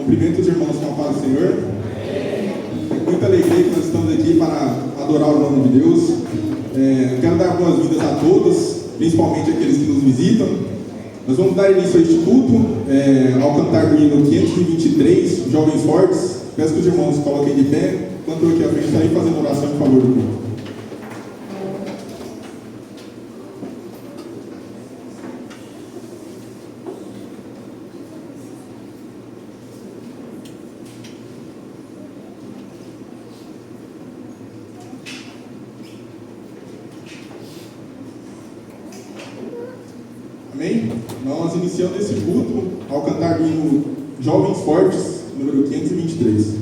Cumprimento os irmãos com a paz do Senhor. É com muita alegria que nós estamos aqui para adorar o nome de Deus. Quero dar boas-vindas a todos, principalmente aqueles que nos visitam. Nós vamos dar início a este culto ao cantar do hino 523, Jovens Fortes. Peço que os irmãos coloquem de pé, enquanto eu aqui à frente estarei fazendo oração em favor do culto. Amém? Nós iniciamos esse culto ao cantar do hino Jovens Fortes, número 523.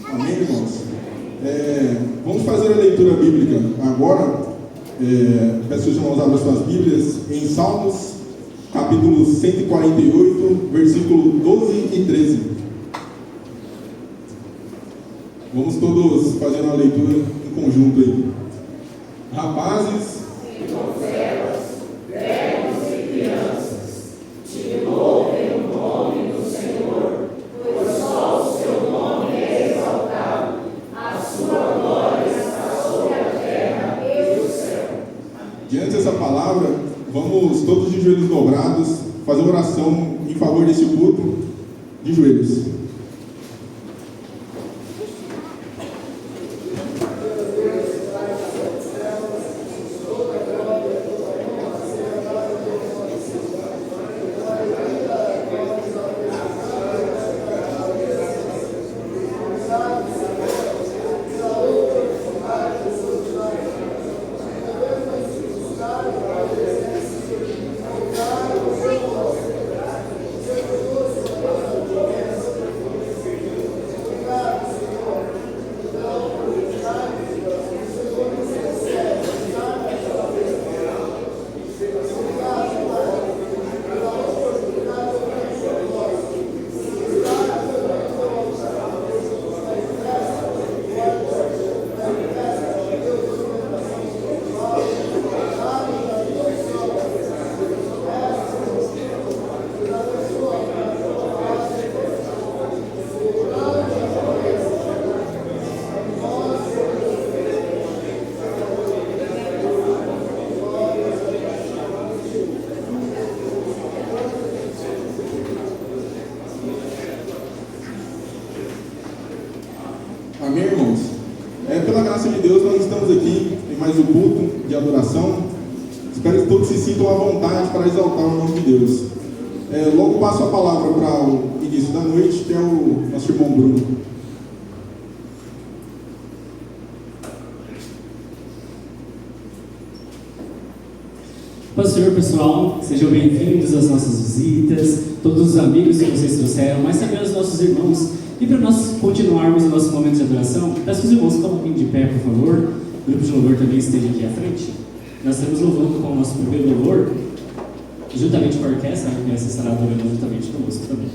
Amém, irmãos? Vamos fazer a leitura bíblica agora. Peço que os irmãos abram suas Bíblias em Salmos, capítulo 148, versículo 12 e 13. Vamos todos fazer uma leitura em conjunto aí. Rapazes, diante dessa palavra, vamos todos de joelhos dobrados fazer oração em favor desse culto de joelhos. em mais um culto de adoração. Espero que todos se sintam à vontade para exaltar o nome de Deus. Logo passo a palavra para o início da noite, que é o nosso irmão Bruno. Paz do Senhor, pessoal, sejam bem-vindos às nossas visitas, todos os amigos que vocês trouxeram, mas também os nossos irmãos. E para nós continuarmos o nosso momento de adoração, peço que os irmãos coloquem de pé, por favor. O grupo de louvor também esteja aqui à frente. Nós estamos louvando com o nosso primeiro louvor, juntamente com a orquestra, a orquestra estará adorando juntamente conosco também.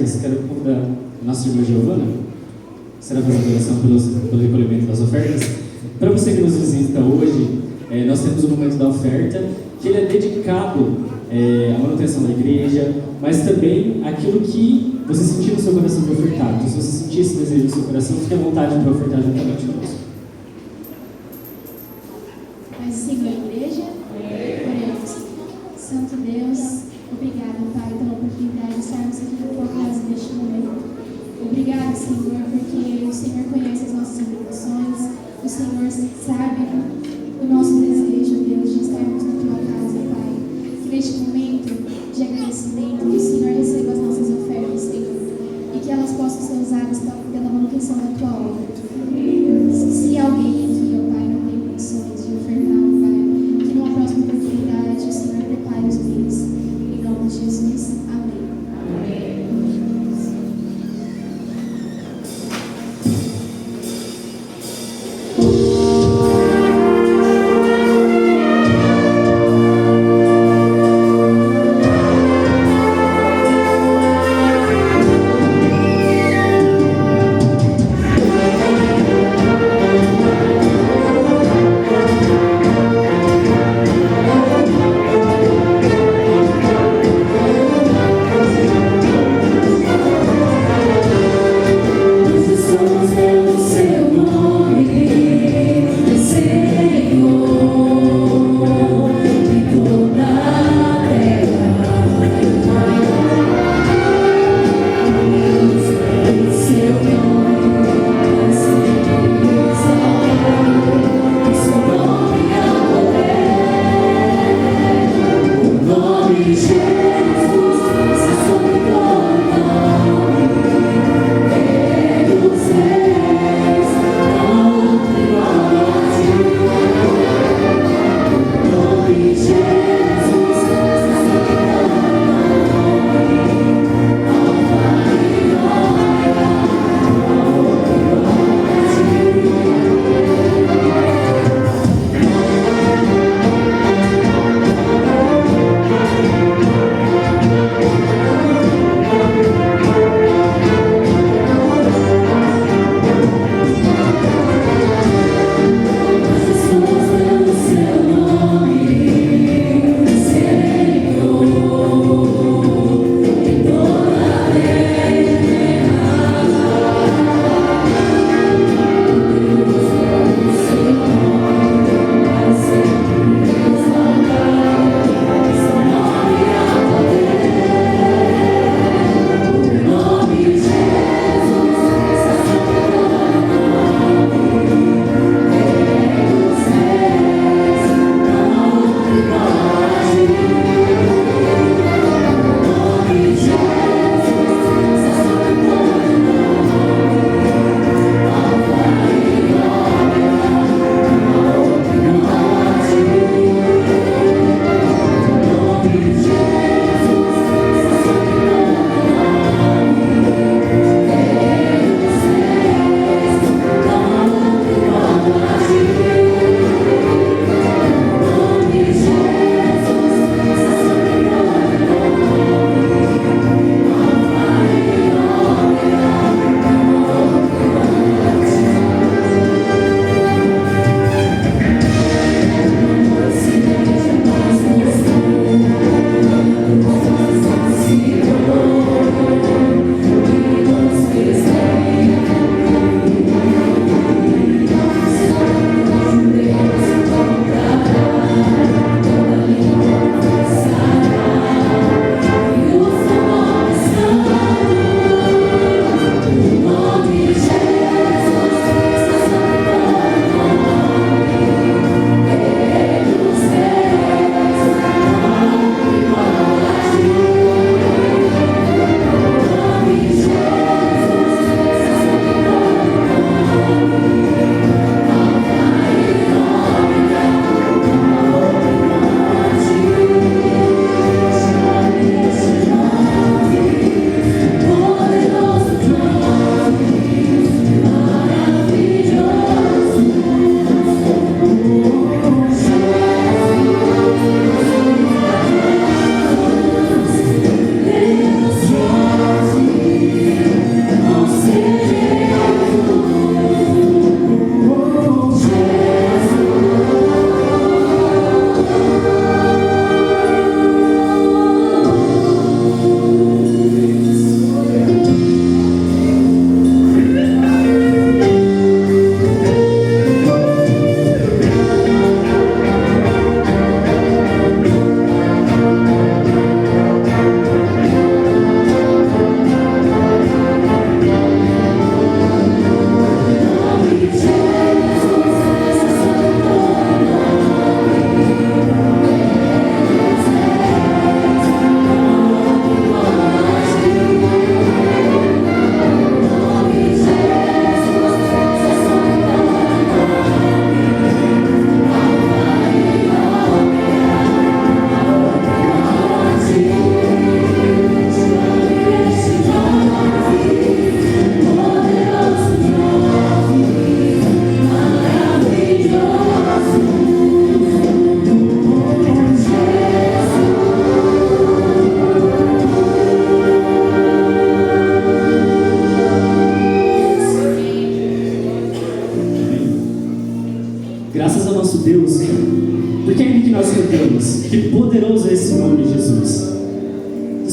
ofertas, quero convidar a nossa irmã Giovana, que será fazer a oração pelo recolhimento das ofertas. Para você que nos visita hoje, nós temos o momento da oferta, que ele é dedicado à manutenção da igreja, mas também aquilo que você sentir no seu coração de ofertar. Então, se você sentir esse desejo no seu coração, fique à vontade para ofertar juntamente conosco. Mas siga a igreja. Oremos. Santo Deus, obrigado, Pai, pela oportunidade de estarmos aqui na tua casa neste momento. Obrigado, Senhor, porque o Senhor conhece as nossas obrigações, o Senhor sabe o nosso desejo, Deus, de estarmos na tua casa, Pai. Que neste momento de agradecimento, o Senhor receba as nossas ofertas, Senhor, e que elas possam ser usadas pela manutenção da tua obra. Se alguém aqui, ó Pai, não tem condições de ofertar, Pai, que numa próxima oportunidade o Senhor prepare os meios. Em nome de Jesus. Amém. Amém. Amém.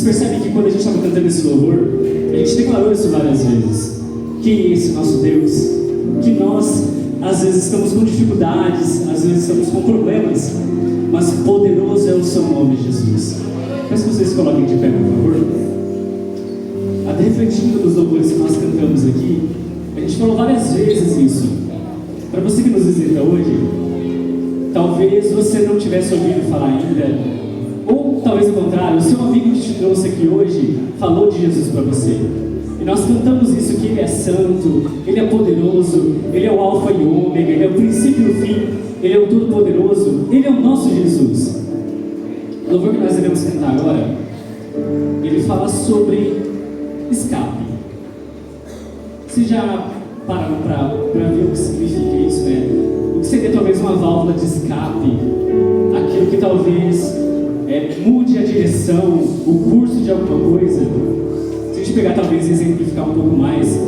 Vocês percebem que quando a gente estava cantando esse louvor, a gente declarou isso várias vezes. Quem é esse nosso Deus? Que nós, às vezes, estamos com dificuldades, às vezes estamos com problemas, mas poderoso é o seu nome, Jesus. Peço que vocês coloquem de pé, por favor. Até refletindo nos louvores que nós cantamos aqui, a gente falou várias vezes isso. Para você que nos visita hoje, talvez você não tivesse ouvido falar ainda, ou talvez o contrário, o seu amigo que te trouxe aqui hoje falou de Jesus para você. E nós cantamos isso, que Ele é santo, Ele é poderoso, Ele é o alfa e o ômega, Ele é o princípio e o fim, Ele é o todo-poderoso, Ele é o nosso Jesus. O louvor que nós iremos cantar agora, ele fala sobre escape. Vocês já pararam para ver o que significa isso, né? O que seria talvez uma válvula de escape, aquilo que talvez mude a direção, o curso de alguma coisa. Se a gente pegar talvez e exemplificar um pouco mais,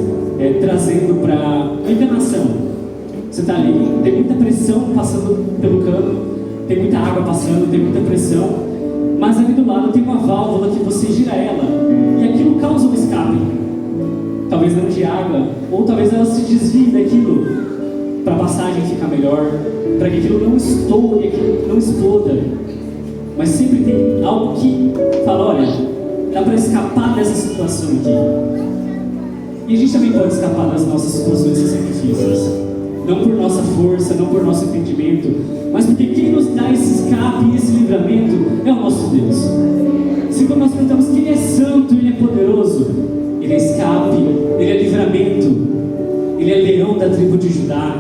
trazendo para a enganação. Você está ali, tem muita pressão passando pelo cano, tem muita água passando, tem muita pressão, mas ali do lado tem uma válvula que você gira ela e aquilo causa um escape. Talvez não de água, ou talvez ela se desvie daquilo para a passagem ficar melhor, para que aquilo não estoure, aquilo não exploda. Mas sempre tem algo que fala, olha, dá para escapar dessa situação aqui. E a gente também pode escapar das nossas situações que são difíceis. Não por nossa força, não por nosso entendimento, mas porque quem nos dá esse escape e esse livramento é o nosso Deus. Se quando nós cantamos que Ele é santo, Ele é poderoso, Ele é escape, Ele é livramento, Ele é leão da tribo de Judá.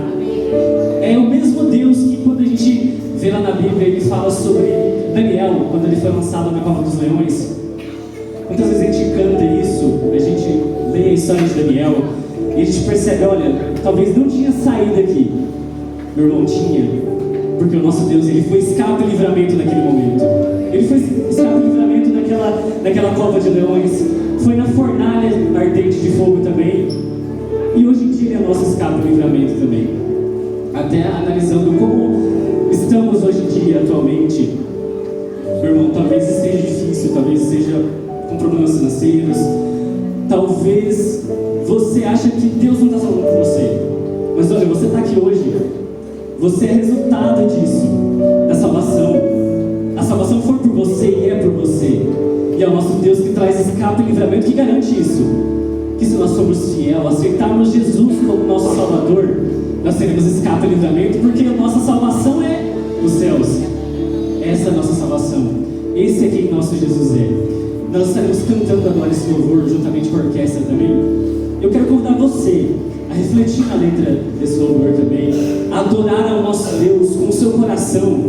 É o mesmo Deus que quando a gente vê lá na Bíblia, Ele fala sobre Daniel, quando ele foi lançado na cova dos leões. Muitas vezes a gente canta isso, a gente lê a história de Daniel e a gente percebe, olha, talvez não tinha saída aqui. Meu irmão, tinha, porque o nosso Deus, Ele foi escape e livramento naquele momento. Ele foi escape e livramento naquela cova de leões, foi na fornalha ardente de fogo também, e hoje em dia Ele é nosso escape e livramento também. Até analisando como estamos hoje em dia, atualmente, meu irmão, talvez esteja difícil, talvez esteja com problemas financeiros, talvez você ache que Deus não está falando com você, mas olha, você está aqui hoje, você é resultado disso, da salvação. A salvação foi por você e é por você, e é o nosso Deus que traz escape e livramento, que garante isso, que se nós formos fiel, aceitarmos Jesus como nosso Salvador, nós teremos escape e livramento, porque a nossa salvação é os céus. Essa é a nossa salvação. Esse é quem nosso Jesus é. Nós estaremos cantando agora esse louvor juntamente com a orquestra também. Eu quero convidar você a refletir na letra desse louvor também, a adorar ao nosso Deus com o seu coração,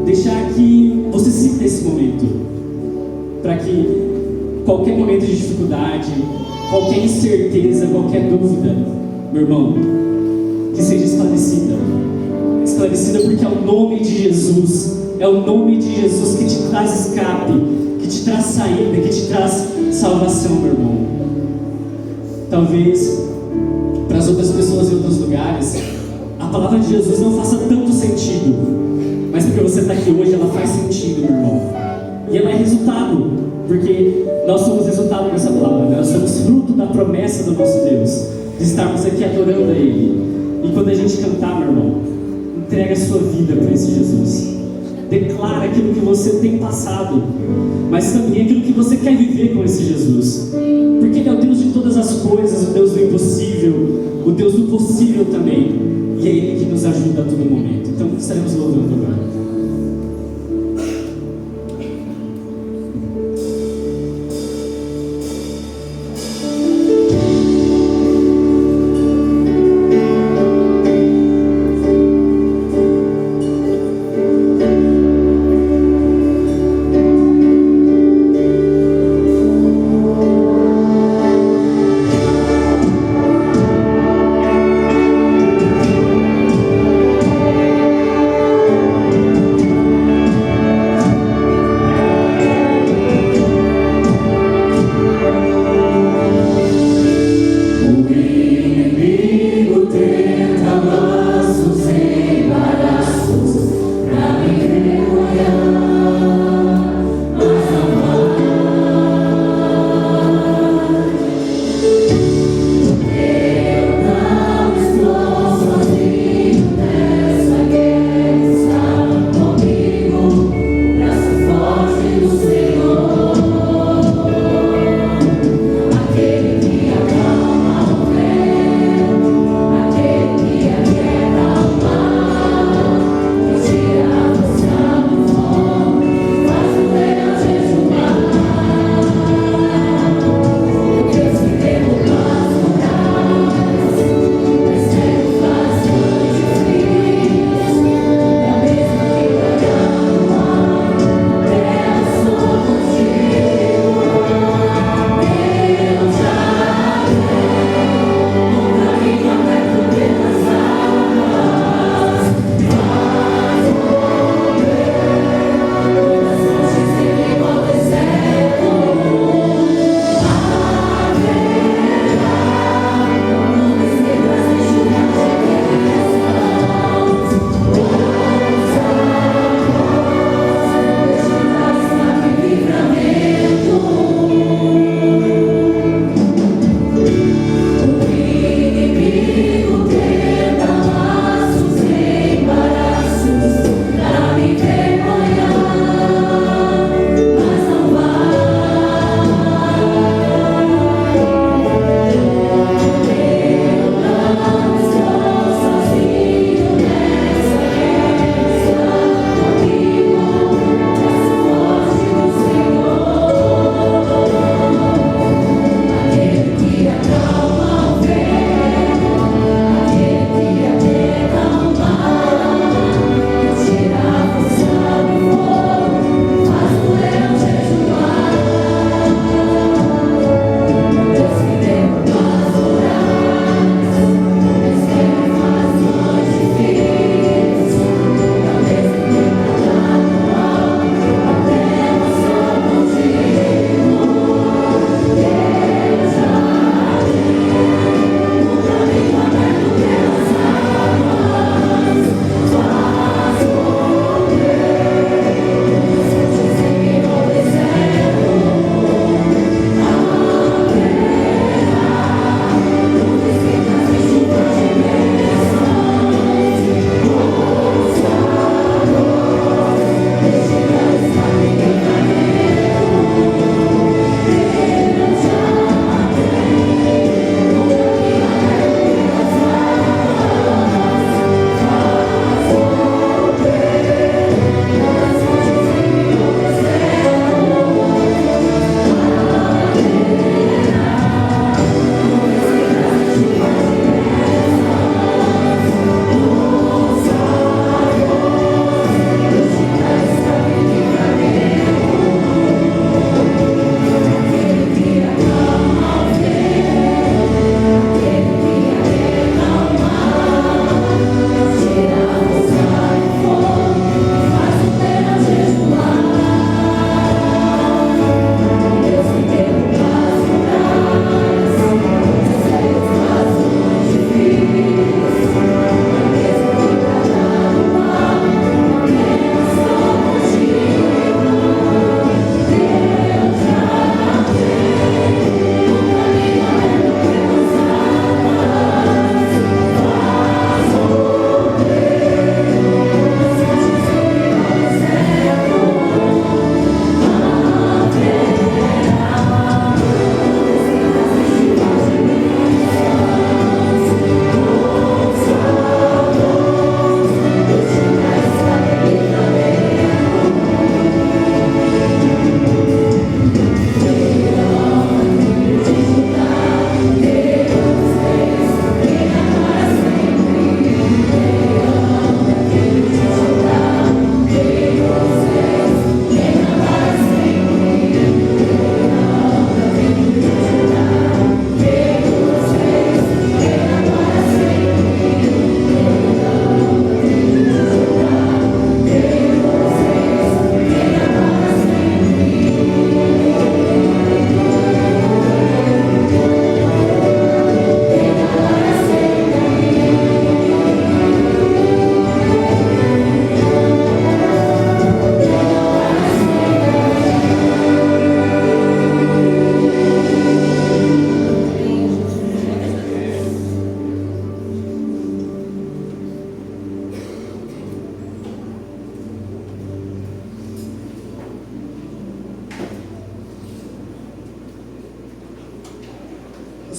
deixar que você sinta esse momento, para que qualquer momento de dificuldade, qualquer incerteza, qualquer dúvida, meu irmão, que seja esclarecida porque é o nome de Jesus, é o nome de Jesus que te traz escape, que te traz saída, que te traz salvação, meu irmão. Talvez para as outras pessoas em outros lugares a palavra de Jesus não faça tanto sentido, mas porque você está aqui hoje, ela faz sentido, meu irmão, e ela é resultado, porque nós somos resultado dessa palavra, né? Nós somos fruto da promessa do nosso Deus, de estarmos aqui adorando a Ele. E quando a gente cantar, meu irmão, entrega a sua vida para esse Jesus, declara aquilo que você tem passado, mas também aquilo que você quer viver com esse Jesus, porque Ele é o Deus de todas as coisas, o Deus do impossível, o Deus do possível também, e é Ele que nos ajuda a todo momento. Então estaremos louvando agora.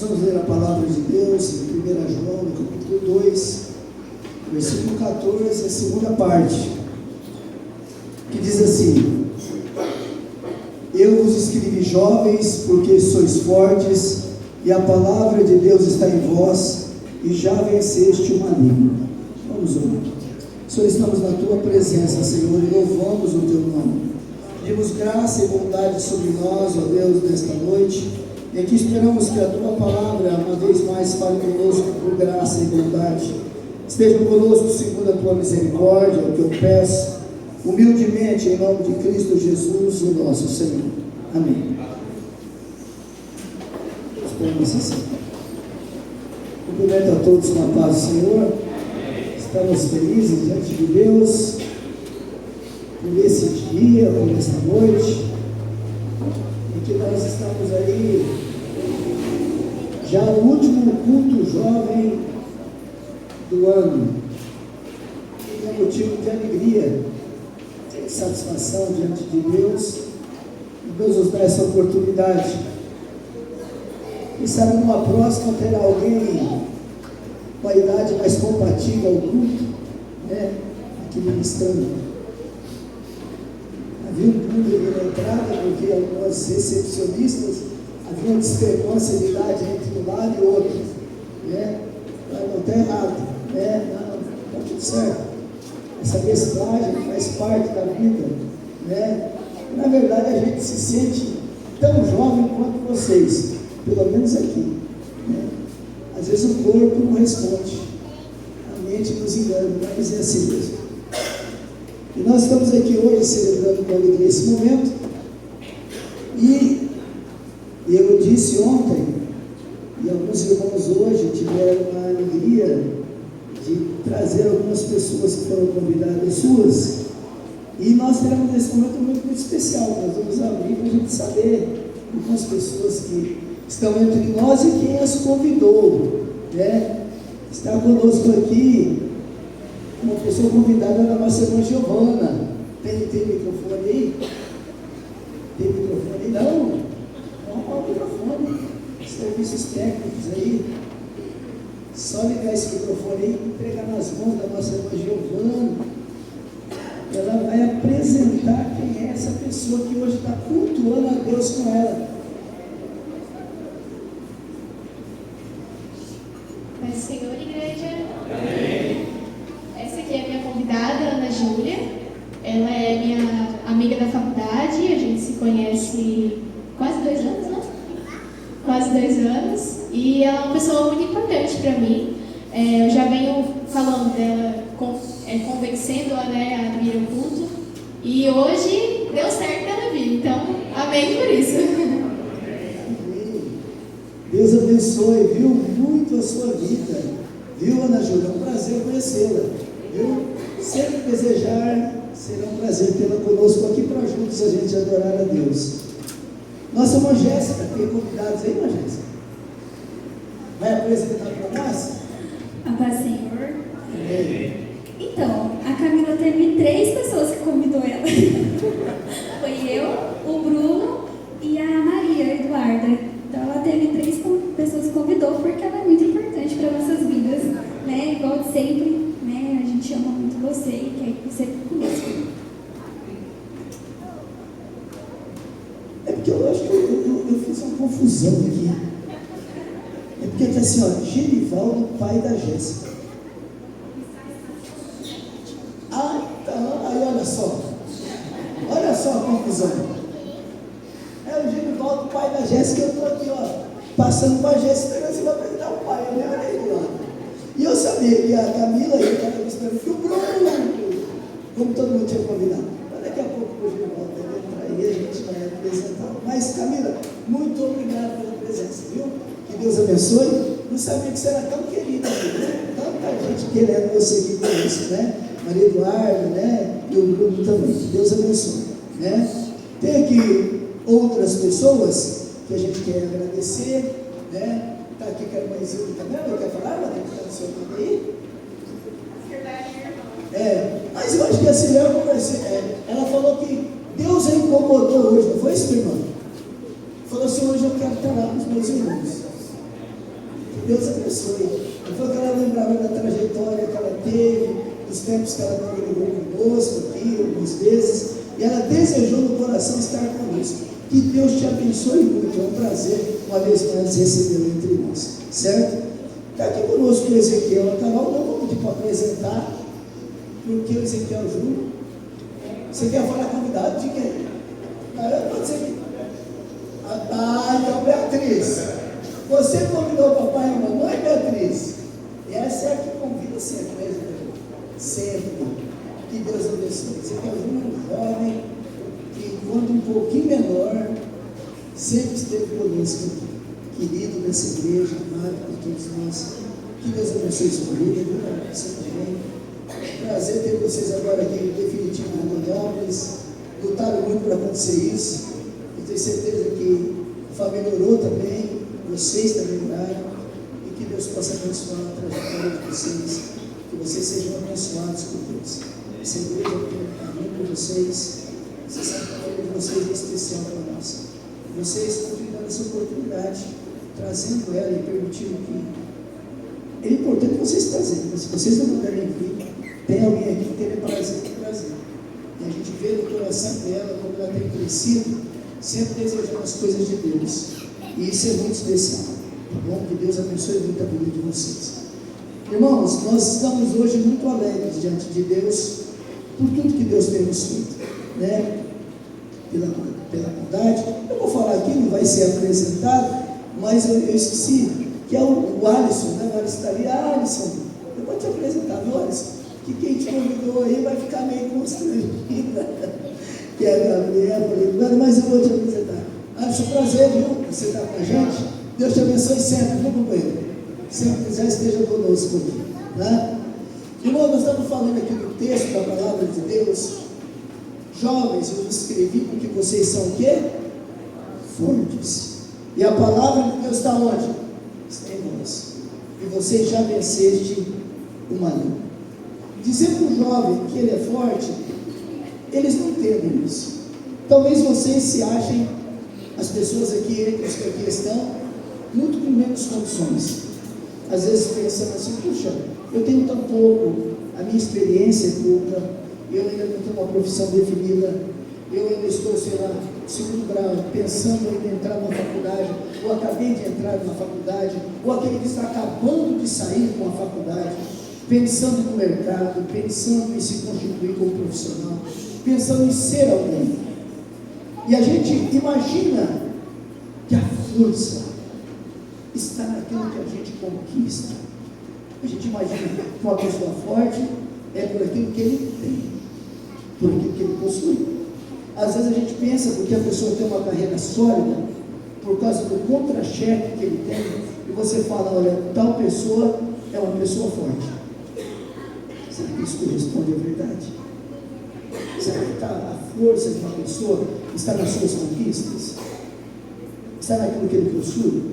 vamos ler a palavra de Deus em 1 João, no capítulo 2, versículo 14, a segunda parte, que diz assim: Eu vos escrevi, jovens, porque sois fortes, e a palavra de Deus está em vós, e já venceste o maligno. Vamos orar. Senhor, estamos na Tua presença, Senhor, e louvamos o Teu nome. Pedimos graça e bondade sobre nós, ó Deus, nesta noite, e aqui esperamos que a Tua palavra, uma vez mais, fale conosco por graça e bondade. Esteja conosco segundo a Tua misericórdia, é o que eu peço, humildemente, em nome de Cristo Jesus, o nosso Senhor. Amém. Esperamos assim. Cumprimento a todos com a paz do Senhor. Estamos felizes diante de Deus por esse dia, por esta noite, em que nós estamos aí, já no último culto jovem do ano. E é motivo de alegria, de satisfação diante de Deus, e Deus nos dá essa oportunidade. E sabe, numa próxima terá alguém com a idade mais compatível ao culto, né? Aqui ministrando. Havia um público na entrada, porque algumas recepcionistas haviam discrepância de idade entre um lado e outro, né? Não está errado, né? Não, está tudo certo. Essa mesclagem faz parte da vida, né? Na verdade, a gente se sente tão jovem quanto vocês, pelo menos aqui, né? Às vezes o corpo não responde, a mente nos engana, mas é assim mesmo. E nós estamos aqui hoje celebrando com alegria esse momento, e eu disse ontem, e alguns irmãos hoje tiveram a alegria de trazer algumas pessoas que foram convidadas suas, e nós teremos nesse momento muito, muito especial. Nós vamos abrir para a gente saber algumas pessoas que estão entre nós e quem as convidou, né? Está conosco aqui uma pessoa convidada da nossa irmã Giovana. Tem microfone aí? Tem microfone aí? Não o microfone. Serviços técnicos aí. Só ligar esse microfone aí e entregar nas mãos da nossa irmã Giovana. Ela vai apresentar quem é essa pessoa que hoje está cultuando a Deus com ela. Paz do Senhor, igreja. Amém. Essa aqui é a minha convidada, Ana Júlia. Ela é minha amiga da faculdade. A gente se conhece quase 2 anos, né? Quase 2 anos. E ela é uma pessoa muito importante para mim. Eu já venho falando dela, convencendo-a, né, a vir ao culto. E hoje deu certo ela vir. Então, amém por isso. Deus abençoe, viu, muito a sua vida, viu, Ana Júlia? É um prazer conhecê-la, viu? Sempre que desejar, será um prazer tê-la conosco aqui para juntos a gente adorar a Deus. Nossa irmã Jéssica, tem convidados aí, irmã Jéssica? Vai apresentar para nós? A paz do Senhor. Então, a Camila teve 3 pessoas que convidou ela. Foi eu, o Bruno e a Maria Eduarda. Então ela teve 3 pessoas que convidou, porque ela é muito importante para nossas vidas, né? Igual de sempre, né? A gente ama muito você e quer que você fique conosco. É porque eu acho que eu fiz uma confusão aqui. É porque está assim, ó, Genivaldo, pai da Jéssica. Ah, então, aí olha só a confusão. É o Genivaldo, pai da Jéssica. Eu estou aqui, ó, passando para a Jéssica, você vai apresentar o pai. Eu nem olhei do lado. E eu sabia que a Camila ia estar esperando que o Bruno, como todo mundo tinha convidado. Mas daqui a pouco o Genivaldo vai entrar aí e a gente vai apresentar. Mas, Camila, muito obrigado pela presença, viu? Que Deus abençoe. Não sabia que você era tão querida aqui, né? Tanta gente querendo você aqui conosco, né? Maria Eduarda, né? E o Bruno também. Que Deus abençoe, né? Tem aqui outras pessoas que a gente quer agradecer, né? Está aqui com a irmãzinha também, ela quer falar? Ela tem que estar no seu nome aí? Mas eu acho que assim, eu conversei, ela falou que Deus a incomodou hoje, não foi isso, irmão? Falou assim, hoje eu quero estar lá com os meus irmãos. Deus abençoe. Não foi que ela lembrava da trajetória que ela teve, dos tempos que ela congregou conosco aqui, algumas vezes, e ela desejou no coração estar conosco. Que Deus te abençoe muito. É um prazer, uma vez mais, recebê-lo entre nós. Certo? Está aqui conosco o Ezequiel. A Carol não vou pedir para apresentar, porque o Ezequiel Júnior. Você quer falar convidado de quem? Pode ser que. Então, Beatriz. Você convidou o papai e a mamãe, Beatriz? Essa é a que convida sempre, né, Ezequiel? Sempre. Que Deus abençoe. Ezequiel Júnior é um jovem que, quando um pouquinho menor, sempre esteve conosco, querido dessa igreja, amado por todos nós. Que Deus abençoe sua vida, viu? Você também. Prazer ter vocês agora aqui, definitivamente. Eles lutaram muito para acontecer isso. Eu tenho certeza que a família orou também, vocês também oraram, e que Deus possa abençoar a trajetória de vocês, que vocês sejam abençoados por Deus. Essa igreja tem um carinho por vocês. Vocês sabem que a família de vocês é especial para nós. Vocês estão dando essa oportunidade, trazendo ela e permitindo que. É importante vocês trazerem, mas se vocês não puderem vir, tem alguém aqui que tenha prazer de trazer. E a gente vê no coração dela como ela tem crescido, sempre desejando as coisas de Deus. E isso é muito especial. Tá bom? Que Deus abençoe muito a vida de vocês. Irmãos, nós estamos hoje muito alegres diante de Deus por tudo que Deus tem nos feito, né? Pela bondade. Eu vou falar aqui, não vai ser apresentado, mas eu esqueci que é o Alisson, né? O Alisson está ali. Alisson, eu vou te apresentar, viu, Alisson? Que quem te convidou aí vai ficar meio constrangida. Que é a Gabriela, mas eu vou te apresentar. Alisson, prazer, viu? Você está com a gente. Deus te abençoe sempre, viu, companheiro? Sempre já esteja conosco aqui, né? Irmão, nós estamos falando aqui do texto da palavra de Deus. Jovens, eu escrevi porque vocês são o quê? Fortes. E a palavra de Deus está onde? Está em nós. E vocês já venceste o maligno. Dizer para o jovem que ele é forte, eles não entendem isso. Talvez vocês se achem, as pessoas aqui, entre os que aqui estão, muito com menos condições. Às vezes pensando assim, puxa, eu tenho tão pouco, a minha experiência é pouca, eu ainda não tenho uma profissão definida, eu ainda estou, sei lá, segundo grau, pensando em entrar numa faculdade, ou acabei de entrar numa faculdade, ou aquele que está acabando de sair com a faculdade, pensando no mercado, pensando em se constituir como profissional, pensando em ser alguém. E a gente imagina que a força está naquilo que a gente conquista. A gente imagina que uma pessoa forte é por aquilo que ele tem, por aquilo que ele possui. Às vezes a gente pensa porque a pessoa tem uma carreira sólida, por causa do contra-cheque que ele tem, e você fala, olha, tal pessoa é uma pessoa forte. Será que isso corresponde à verdade? Será que a força de uma pessoa está nas suas conquistas? Está naquilo que ele possui?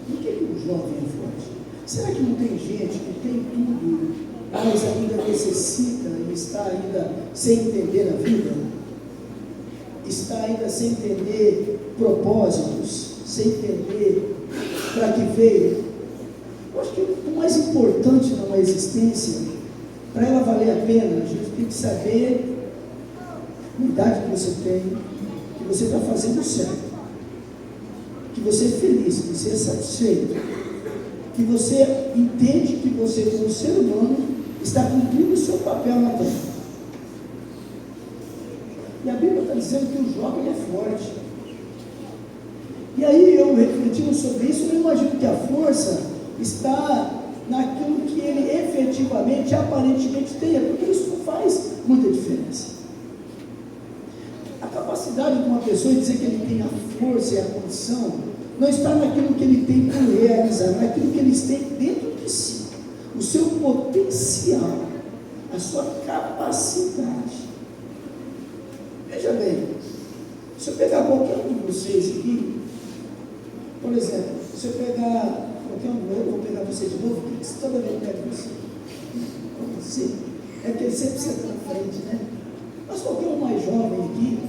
Por que o jovem é forte? Será que não tem gente que tem tudo, mas ainda necessita e está ainda sem entender a vida? Está ainda sem entender propósitos, sem entender para que veio? Eu acho que o mais importante numa existência, para ela valer a pena, a gente tem que saber a idade que você tem, que você está fazendo certo, que você é feliz, que você é satisfeito, que você entende que você, como ser humano, está cumprindo o seu papel na terra. E a Bíblia está dizendo que o jovem é forte. E aí eu refletindo sobre isso, eu imagino que a força está naquilo que ele efetivamente, aparentemente tenha, porque isso não faz muita diferença. A capacidade de uma pessoa dizer que ele tem a força e a condição, não está naquilo que ele tem por realizar, naquilo que ele tem dentro de si, o seu potencial, a sua capacidade. Veja bem, se eu pegar qualquer um de vocês aqui, por exemplo, se eu pegar qualquer um, eu vou pegar você de novo, porque toda vez eu pego você, é que ele sempre senta na frente, né? Mas qualquer um mais jovem aqui,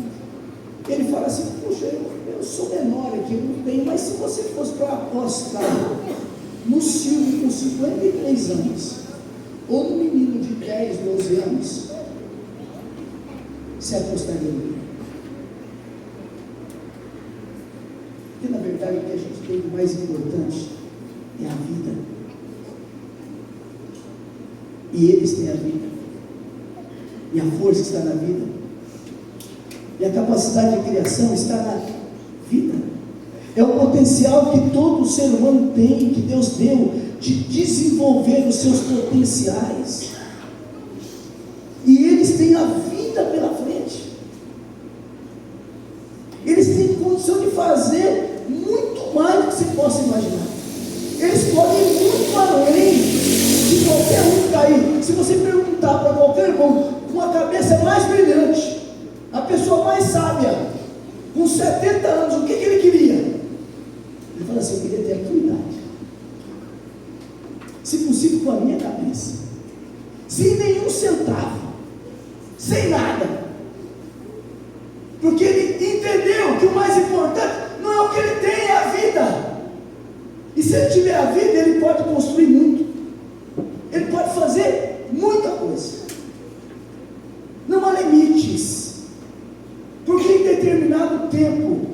ele fala assim, puxa, eu sou menor aqui, eu não tenho, mas se você fosse para apostar no Silvio com 53 anos, ou no menino de 10, 12 anos, você apostaria nele? Porque na verdade o que a gente tem de mais importante é a vida. E eles têm a vida. E a força está na vida. E a capacidade de criação está na vida. É o potencial que todo ser humano tem, que Deus deu, de desenvolver os seus potenciais. E eles têm a vida pela frente. Eles têm condição de fazer muito mais do que você possa imaginar. Eles podem ir muito além de qualquer um que está aí. Se você perguntar para qualquer irmão com a cabeça mais brilhante, a pessoa mais sábia, com 70 anos, o que ele queria? Ele fala assim: eu queria ter a tua idade. Se possível, com a minha cabeça, sem nenhum centavo, sem nada, porque ele entendeu que o mais importante não é o que ele tem, é a vida. E se ele tiver a vida, ele pode construir muito, ele pode fazer muita coisa. Não há limites, porque em determinado tempo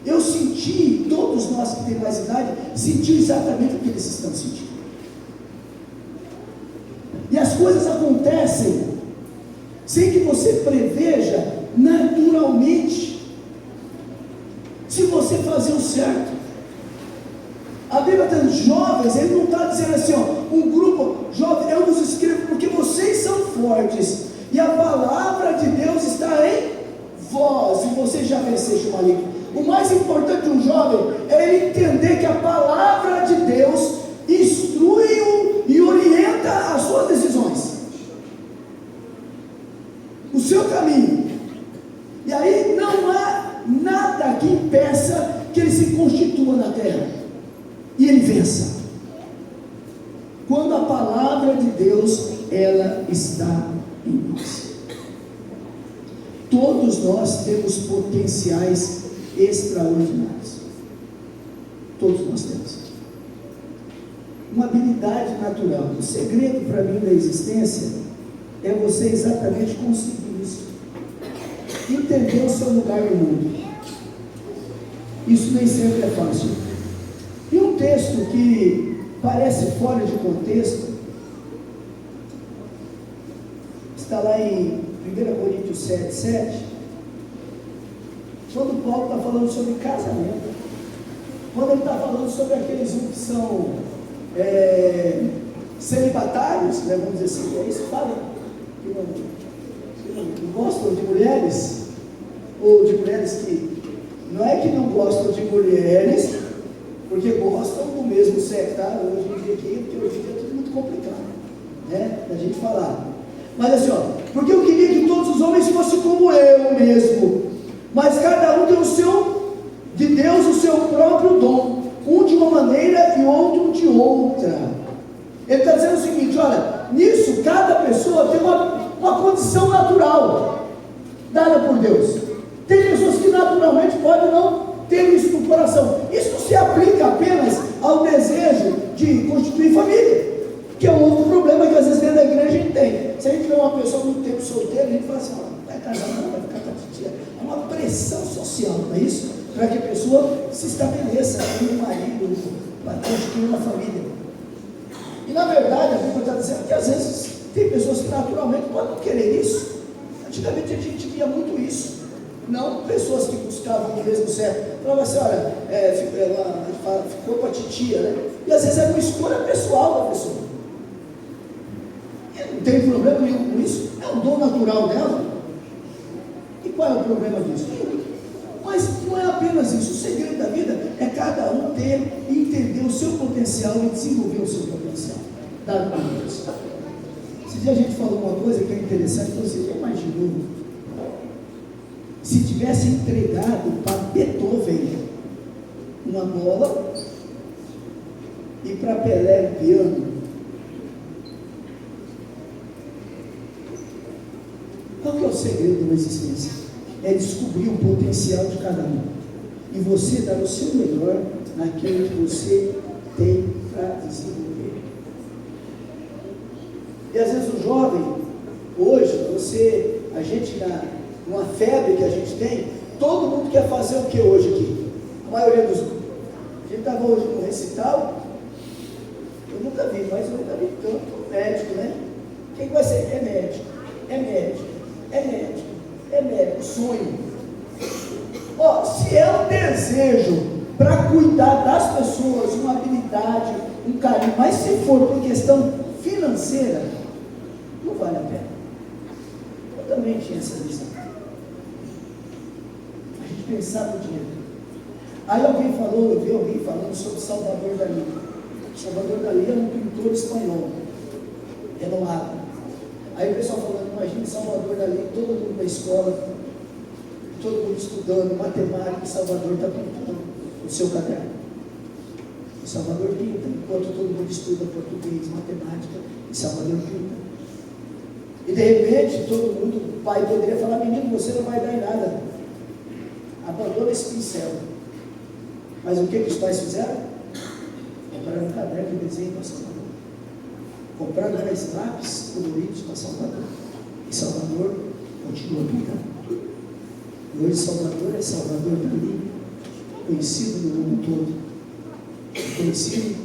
eu senti, todos nós que temos mais idade, sentimos exatamente o que eles estão sentindo. E as coisas acontecem sem que você preveja, naturalmente, se você fazer o certo. A Bíblia está dizendo jovens, ele não está dizendo assim, ó, um grupo jovem, eu vos escrevo porque vocês são fortes, e a palavra de Deus está em vós, e vocês já venceram o maligno. O mais importante de um jovem é ele entender que a palavra de Deus instrui-o e orienta as suas decisões, o seu caminho. E aí não há nada que impeça que ele se constitua na terra e ele vença, quando a palavra de Deus ela está em nós. Todos nós temos potenciais extraordinários. Todos nós temos uma habilidade natural. O segredo para mim da existência é você exatamente conseguir isso, entender o seu lugar no mundo. Isso nem sempre é fácil. E um texto que parece fora de contexto está lá em 1 Coríntios 7:7, quando Paulo está falando sobre casamento, quando ele está falando sobre aqueles que são celibatários, né, vamos dizer assim, é isso que fala, que não gostam de mulheres, ou de mulheres que, não é que não gostam de mulheres, porque gostam do mesmo sexo, tá? Hoje em dia aqui, porque hoje em dia é tudo muito complicado, né, da gente falar. Mas assim, ó, porque eu queria que todos os homens fossem como eu mesmo, mas cada um tem o seu, de Deus, o seu próprio dom, um de uma maneira e outro de outra. Ele está dizendo o seguinte: olha, nisso cada pessoa tem uma condição natural dada por Deus. Tem pessoas que naturalmente podem não ter isso no coração. Isso não se aplica apenas ao desejo de constituir família, que é um outro problema que às vezes dentro da igreja a gente tem. Se a gente vê uma pessoa muito tempo solteira, a gente fala assim: ó, vai casar não, vai ficar dia. É uma pressão social, não é isso? Para que a pessoa se estabeleça com um marido, para constituir uma família. E na verdade a Bíblia está dizendo que às vezes tem pessoas que naturalmente podem não querer isso. Antigamente a gente via muito isso. Não pessoas que buscavam o mesmo sexo. Falava assim: olha, ficou com a titia, né? E às vezes é uma escolha pessoal da pessoa. E não tem problema nenhum com isso. É um dom natural dela. E qual é o problema disso? Mas não é apenas isso. O segredo da vida é cada um ter e entender o seu potencial e desenvolver o seu potencial dado por Deus. Esse dia a gente falou uma coisa que é interessante. Você já imaginou se tivesse entregado para Beethoven uma bola e para Pelé um piano? Qual que é o segredo da existência? É descobrir o potencial de cada um. e você dar o seu melhor naquilo que você tem para desenvolver. E às vezes o jovem, hoje, a gente, numa febre que a gente tem, todo mundo quer fazer o que hoje aqui? A maioria dos... A gente estava hoje no recital, eu nunca vi, mas eu nunca vi tanto médico, né? Quem vai ser? É médico, é médico, é médico, é médico, sonho. Ó, se é um desejo para cuidar das pessoas, uma habilidade, um carinho, mas se for por questão financeira, não vale a pena. Eu também tinha essa visão. A gente pensava no dinheiro. Aí alguém falou, eu vi alguém falando sobre Salvador Dalí. Salvador Dalí é um pintor espanhol, renomado. Aí o pessoal falando, imagine Salvador Dalí, todo mundo na escola, todo mundo estudando matemática, Salvador está pintando o seu caderno. O Salvador pinta, enquanto todo mundo estuda português, matemática, e Salvador pinta. E de repente, todo mundo, o pai poderia falar, menino, você não vai dar em nada. Abandona esse pincel. Mas o que os pais fizeram? Compraram um caderno de desenho para Salvador. Compraram 10 lápis coloridos para Salvador. E Salvador continua pintando. E hoje Salvador é Salvador Dalí, conhecido no mundo todo. Conhecido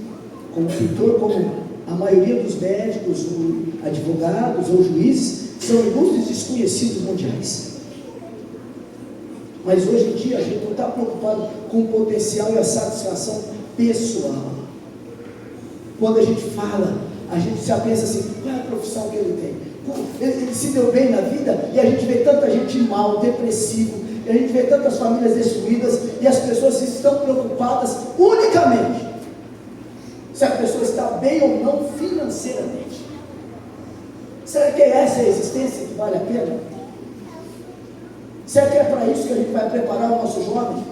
como pintor, como a maioria dos médicos, ou advogados ou juízes, são ilustres desconhecidos mundiais. Mas hoje em dia a gente não está preocupado com o potencial e a satisfação pessoal. Quando a gente fala, a gente já pensa assim, qual é a profissão que ele tem? Ele se deu bem na vida, e a gente vê tanta gente mal, depressivo, e a gente vê tantas famílias destruídas, e as pessoas estão preocupadas unicamente se a pessoa está bem ou não financeiramente. Será que é essa a existência que vale a pena? Será que é para isso que a gente vai preparar o nosso jovem?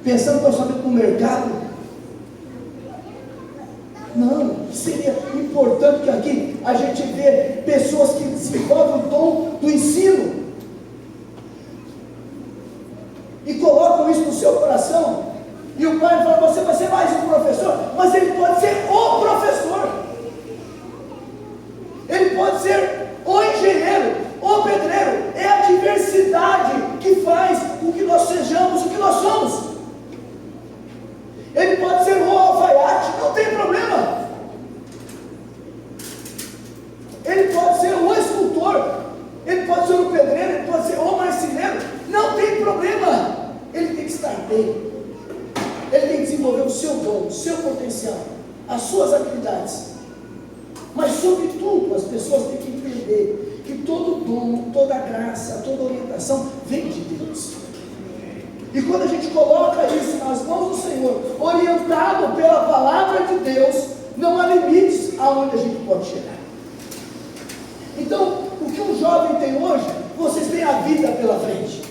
Pensando tão somente no mercado? Não, seria importante que aqui a gente vê pessoas que desenvolvem o dom do ensino e colocam isso no seu coração, e o pai fala, você vai ser mais um professor, mas ele pode ser o professor, ele pode ser o engenheiro, o pedreiro. É a diversidade que faz com que nós sejamos o que nós somos. Ele pode ser o alfaiate, não tem problema. Ele pode ser o escultor, ele pode ser o pedreiro, ele pode ser o marceneiro, não tem problema. Ele tem que estar bem, ele tem que desenvolver o seu dom, o seu potencial, as suas habilidades. Mas sobretudo as pessoas têm que entender que todo dom, toda graça, toda orientação vem de Deus. E quando a gente coloca isso nas mãos do Senhor, orientado pela palavra de Deus, não há limites aonde a gente pode chegar. Então, o que um jovem tem hoje, vocês têm a vida pela frente.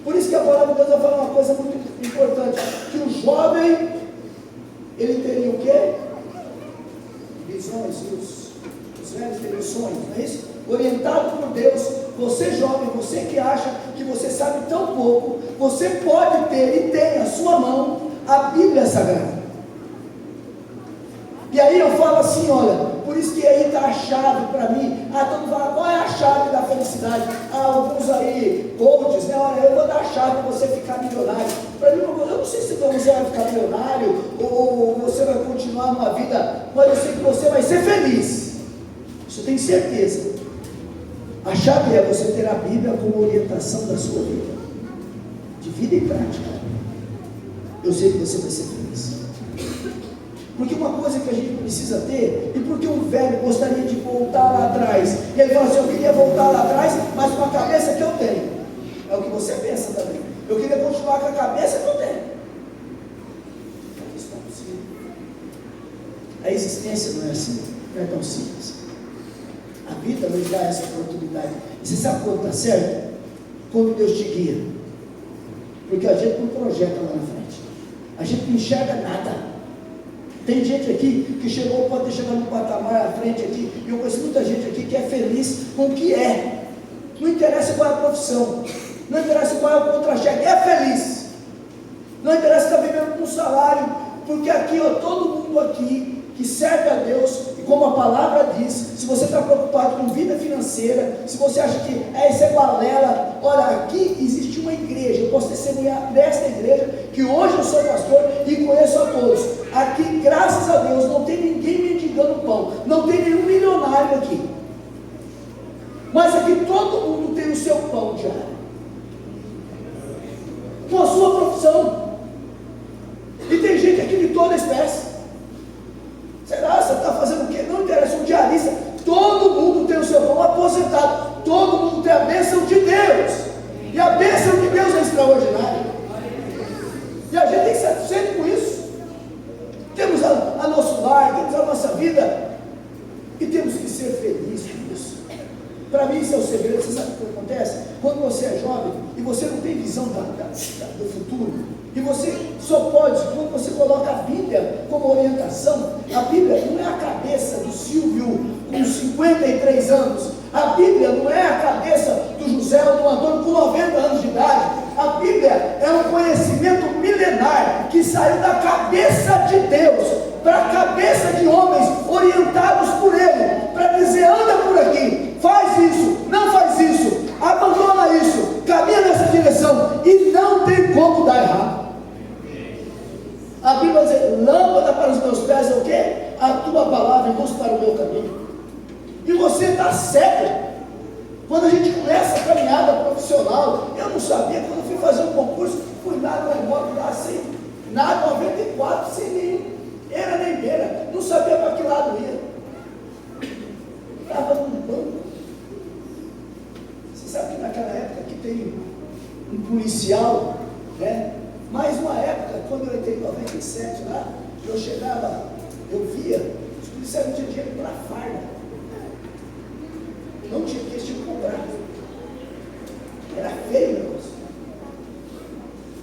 Por isso que a palavra de Deus vai falar uma coisa muito importante, que o jovem, ele teria o quê? Visões, os velhos teriam sonhos, não é isso? Orientado por Deus, você jovem, você que acha que você sabe tão pouco, você pode ter e tem à sua mão a Bíblia Sagrada. E aí eu falo assim, olha, por isso que aí está a chave para mim. Todo mundo fala, qual é a chave da felicidade? Alguns aí, coaches, né? Olha, eu vou dar a chave para você ficar milionário. Para mim, eu não sei se você vai ficar milionário, ou você vai continuar numa vida, mas eu sei que você vai ser feliz. Isso eu tenho certeza. A chave é você ter a Bíblia como orientação da sua vida, de vida e prática. Eu sei que você vai ser feliz. Porque uma coisa que a gente precisa ter, e porque um velho gostaria de voltar lá atrás, e ele fala assim, eu queria voltar lá atrás, mas com a cabeça que eu tenho. É o que você pensa também. Eu queria continuar com a cabeça que eu tenho. Isso não é possível. A existência não é assim, não é tão simples. A vida nos dá essa oportunidade. E você sabe quando está certo? Quando Deus te guia. Porque a gente não projeta lá na frente. A gente não enxerga nada. Tem gente aqui que chegou, pode ter chegado no patamar à frente aqui, e eu conheço muita gente aqui que é feliz com o que é. Não interessa qual é a profissão, não interessa qual é o contra-cheque, é feliz. salário, porque aqui, ó, todo mundo aqui que serve a Deus, e como a palavra diz, se você está preocupado com vida financeira, se você acha que isso é balela, olha, aqui existe uma igreja, eu posso testemunhar desta igreja, que hoje eu sou pastor e conheço a todos. Aqui, graças a Deus, não tem ninguém mendigando pão, não tem nenhum milionário aqui, mas aqui todo mundo tem o seu pão diário, com a sua profissão, e tem gente aqui de toda espécie. Será? Você está fazendo o quê? Não interessa, um diarista, todo mundo tem o seu pão, aposentado, todo mundo tem a bênção de Deus, e a bênção de Deus é extraordinária, e a gente tem que ser satisfeito com isso. Temos a nosso lar, temos a nossa vida, e temos que ser felizes com isso. Para mim isso é o segredo. Você sabe o que acontece? Quando você é jovem, e você não tem visão do futuro, e você só pode, quando você coloca a Bíblia como orientação, a Bíblia não é a cabeça do Silvio com 53 anos, a Bíblia não é a cabeça do José ou do Antônio com 90 anos de idade, a Bíblia é um conhecimento milenar que saiu da cabeça de Deus para a cabeça de homens orientados por Ele, para dizer: anda por aqui, faz isso, não faz isso, abandona isso, caminha nessa direção, e não tem como dar errado. A Bíblia vai dizer: lâmpada para os meus pés é o quê? A tua palavra, luz para o meu caminho. E você está cego. Quando a gente começa a caminhada profissional, eu não sabia, quando eu fui fazer um concurso, fui lá no remoto, lá sem nada, 94, sem nem era nem beira, não sabia para que lado ia. Estava num banco. Você sabe que naquela época que tem um policial, né? Mais uma época, quando eu entrei em 97 lá, eu chegava, eu via, os policiais não tinham dinheiro para farda. Não tinha, porque eles tinham que comprar. Era feio o negócio.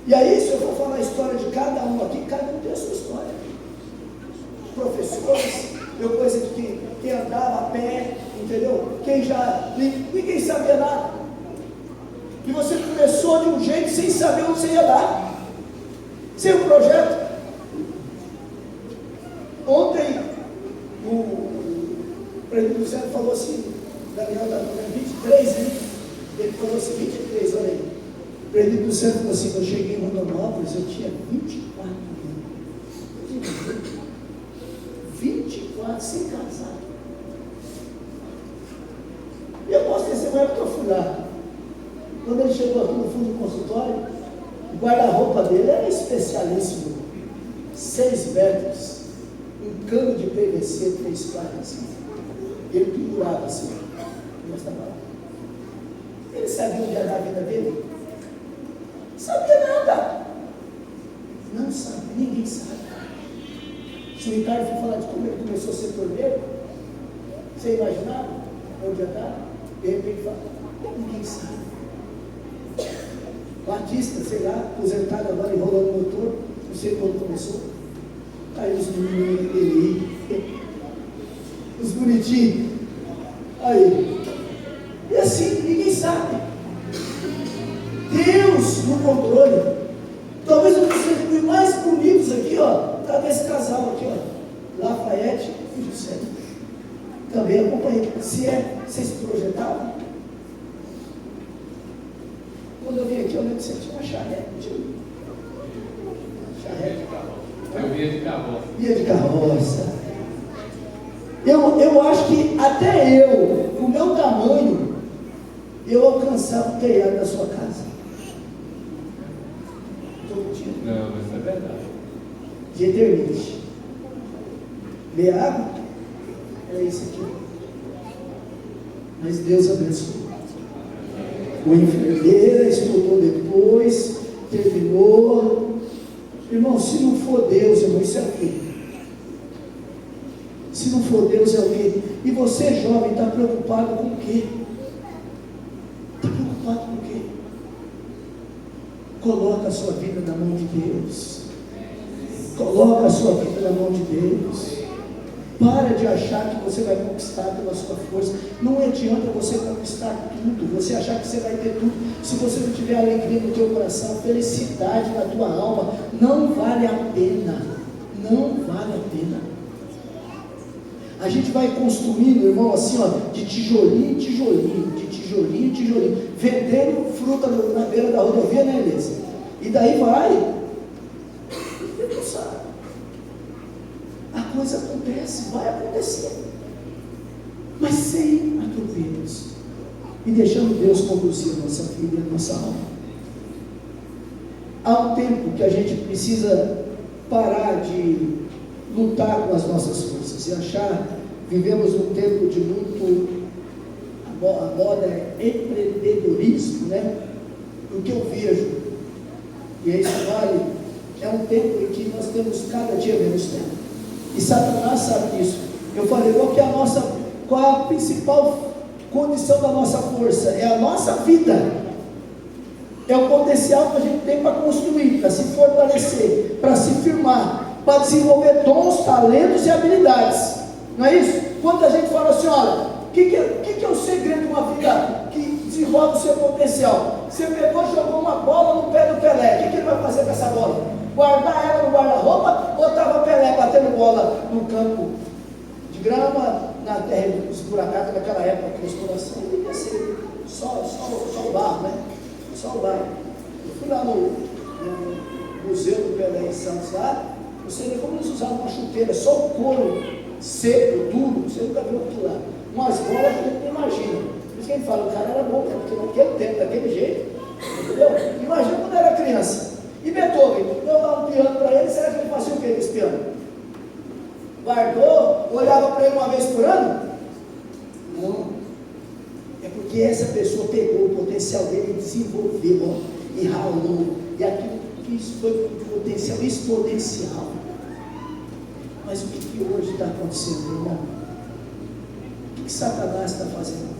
E aí, se eu for falar a história de cada um aqui, cada um tem a sua história. Professores, eu conheço aqui quem andava a pé, entendeu? Quem já, ninguém sabia nada. E você começou de um jeito sem saber onde você ia dar. Sem um projeto. Ontem, o presidente do centro falou assim, Daniel está com 23, né? Ele falou assim, 23, olha aí. O presidente do centro falou assim: eu cheguei em Rondonópolis, eu tinha 24 anos. 24 sem casar. E eu posso testemunhar porque eu fui lá. Quando ele chegou aqui no fundo do consultório, o guarda-roupa dele era especialíssimo. 6 metros, um cano de PVC, 3 quartos assim. Ele pendurava assim. Nós estava lá. Ele sabia onde era a vida dele? Sabia nada. Não sabe, ninguém sabe. Se o Ricardo for falar de como ele começou a ser torneiro, você imaginava onde ia dar? De repente fala, ninguém sabe. Batista, sei lá, aposentado agora, enrolando o motor, não sei quando começou. Aí os meninos dele, os bonitinhos. Aí. E assim, ninguém sabe. Deus no controle. Talvez um dos mais bonitos aqui, ó, estava esse casal aqui, ó, Lafayette e José. Também acompanhei. Vocês se projetavam? Quando eu vim aqui, eu lembro que você tinha uma charrete, charrete. Eu via de carroça. Via de carroça. Eu acho que até eu, com o meu tamanho, eu alcançava o telhado da sua casa. Todo dia. Não, mas é verdade. De eternidade. Meia água? Era isso aqui. Mas Deus abençoou. O enfermeira estudou depois, terminou. Irmão, se não for Deus, irmão, isso é o quê? Se não for Deus, é o quê? E você, jovem, está preocupado com o quê? Está preocupado com o quê? Coloca a sua vida na mão de Deus. Coloca a sua vida na mão de Deus. Para de achar que você vai conquistar pela sua força. Não adianta você conquistar tudo, você achar que você vai ter tudo, se você não tiver alegria no teu coração, felicidade na tua alma. Não vale a pena. Não vale a pena. A gente vai construindo, irmão, assim, ó, de tijolinho em tijolinho, de tijolinho em tijolinho, vendendo fruta na beira da rodovia, né, Elisa? E daí vai. Deus sabe. A coisa acontece, vai acontecer, mas sem atropelos, e deixando Deus conduzir a nossa vida e a nossa alma. Há um tempo que a gente precisa parar de lutar com as nossas forças e achar, vivemos um tempo de muito, a moda é empreendedorismo, né? O que eu vejo, e é isso vale, é um tempo em que nós temos cada dia menos tempo. E Satanás sabe disso. Eu falei, qual é a principal condição da nossa força? É a nossa vida. É o potencial que a gente tem para construir, para se fortalecer, para se firmar, para desenvolver dons, talentos e habilidades. Não é isso? Quando a gente fala assim, olha, o que é o segredo de uma vida que desenvolve o seu potencial? Você pegou e jogou uma bola no pé do Pelé, o que ele vai fazer com essa bola? Guardar ela no guarda-roupa, ou estava Pelé batendo bola no campo de grama, na terra esburacada naquela época, com exploração? Ele ia ser só o barro, né? Só o barro. Eu fui lá no Museu do Pelé em Santos, lá, você vê como eles usavam uma chuteira, só o couro seco, duro, você nunca viu aquilo lá. Umas bolas que a gente não imagina. Por isso que a gente fala, o cara era bom, porque naquele tempo, daquele jeito, entendeu? Imagina quando era criança. E Beethoven, deu lá um piano para ele, será que ele fazia o que nesse piano? Guardou, olhava para ele uma vez por ano? Não. É porque essa pessoa pegou o potencial dele e desenvolveu, ó, e ralou, e aquilo que isso foi um potencial exponencial. Mas o que hoje está acontecendo, irmão? O que Satanás está fazendo?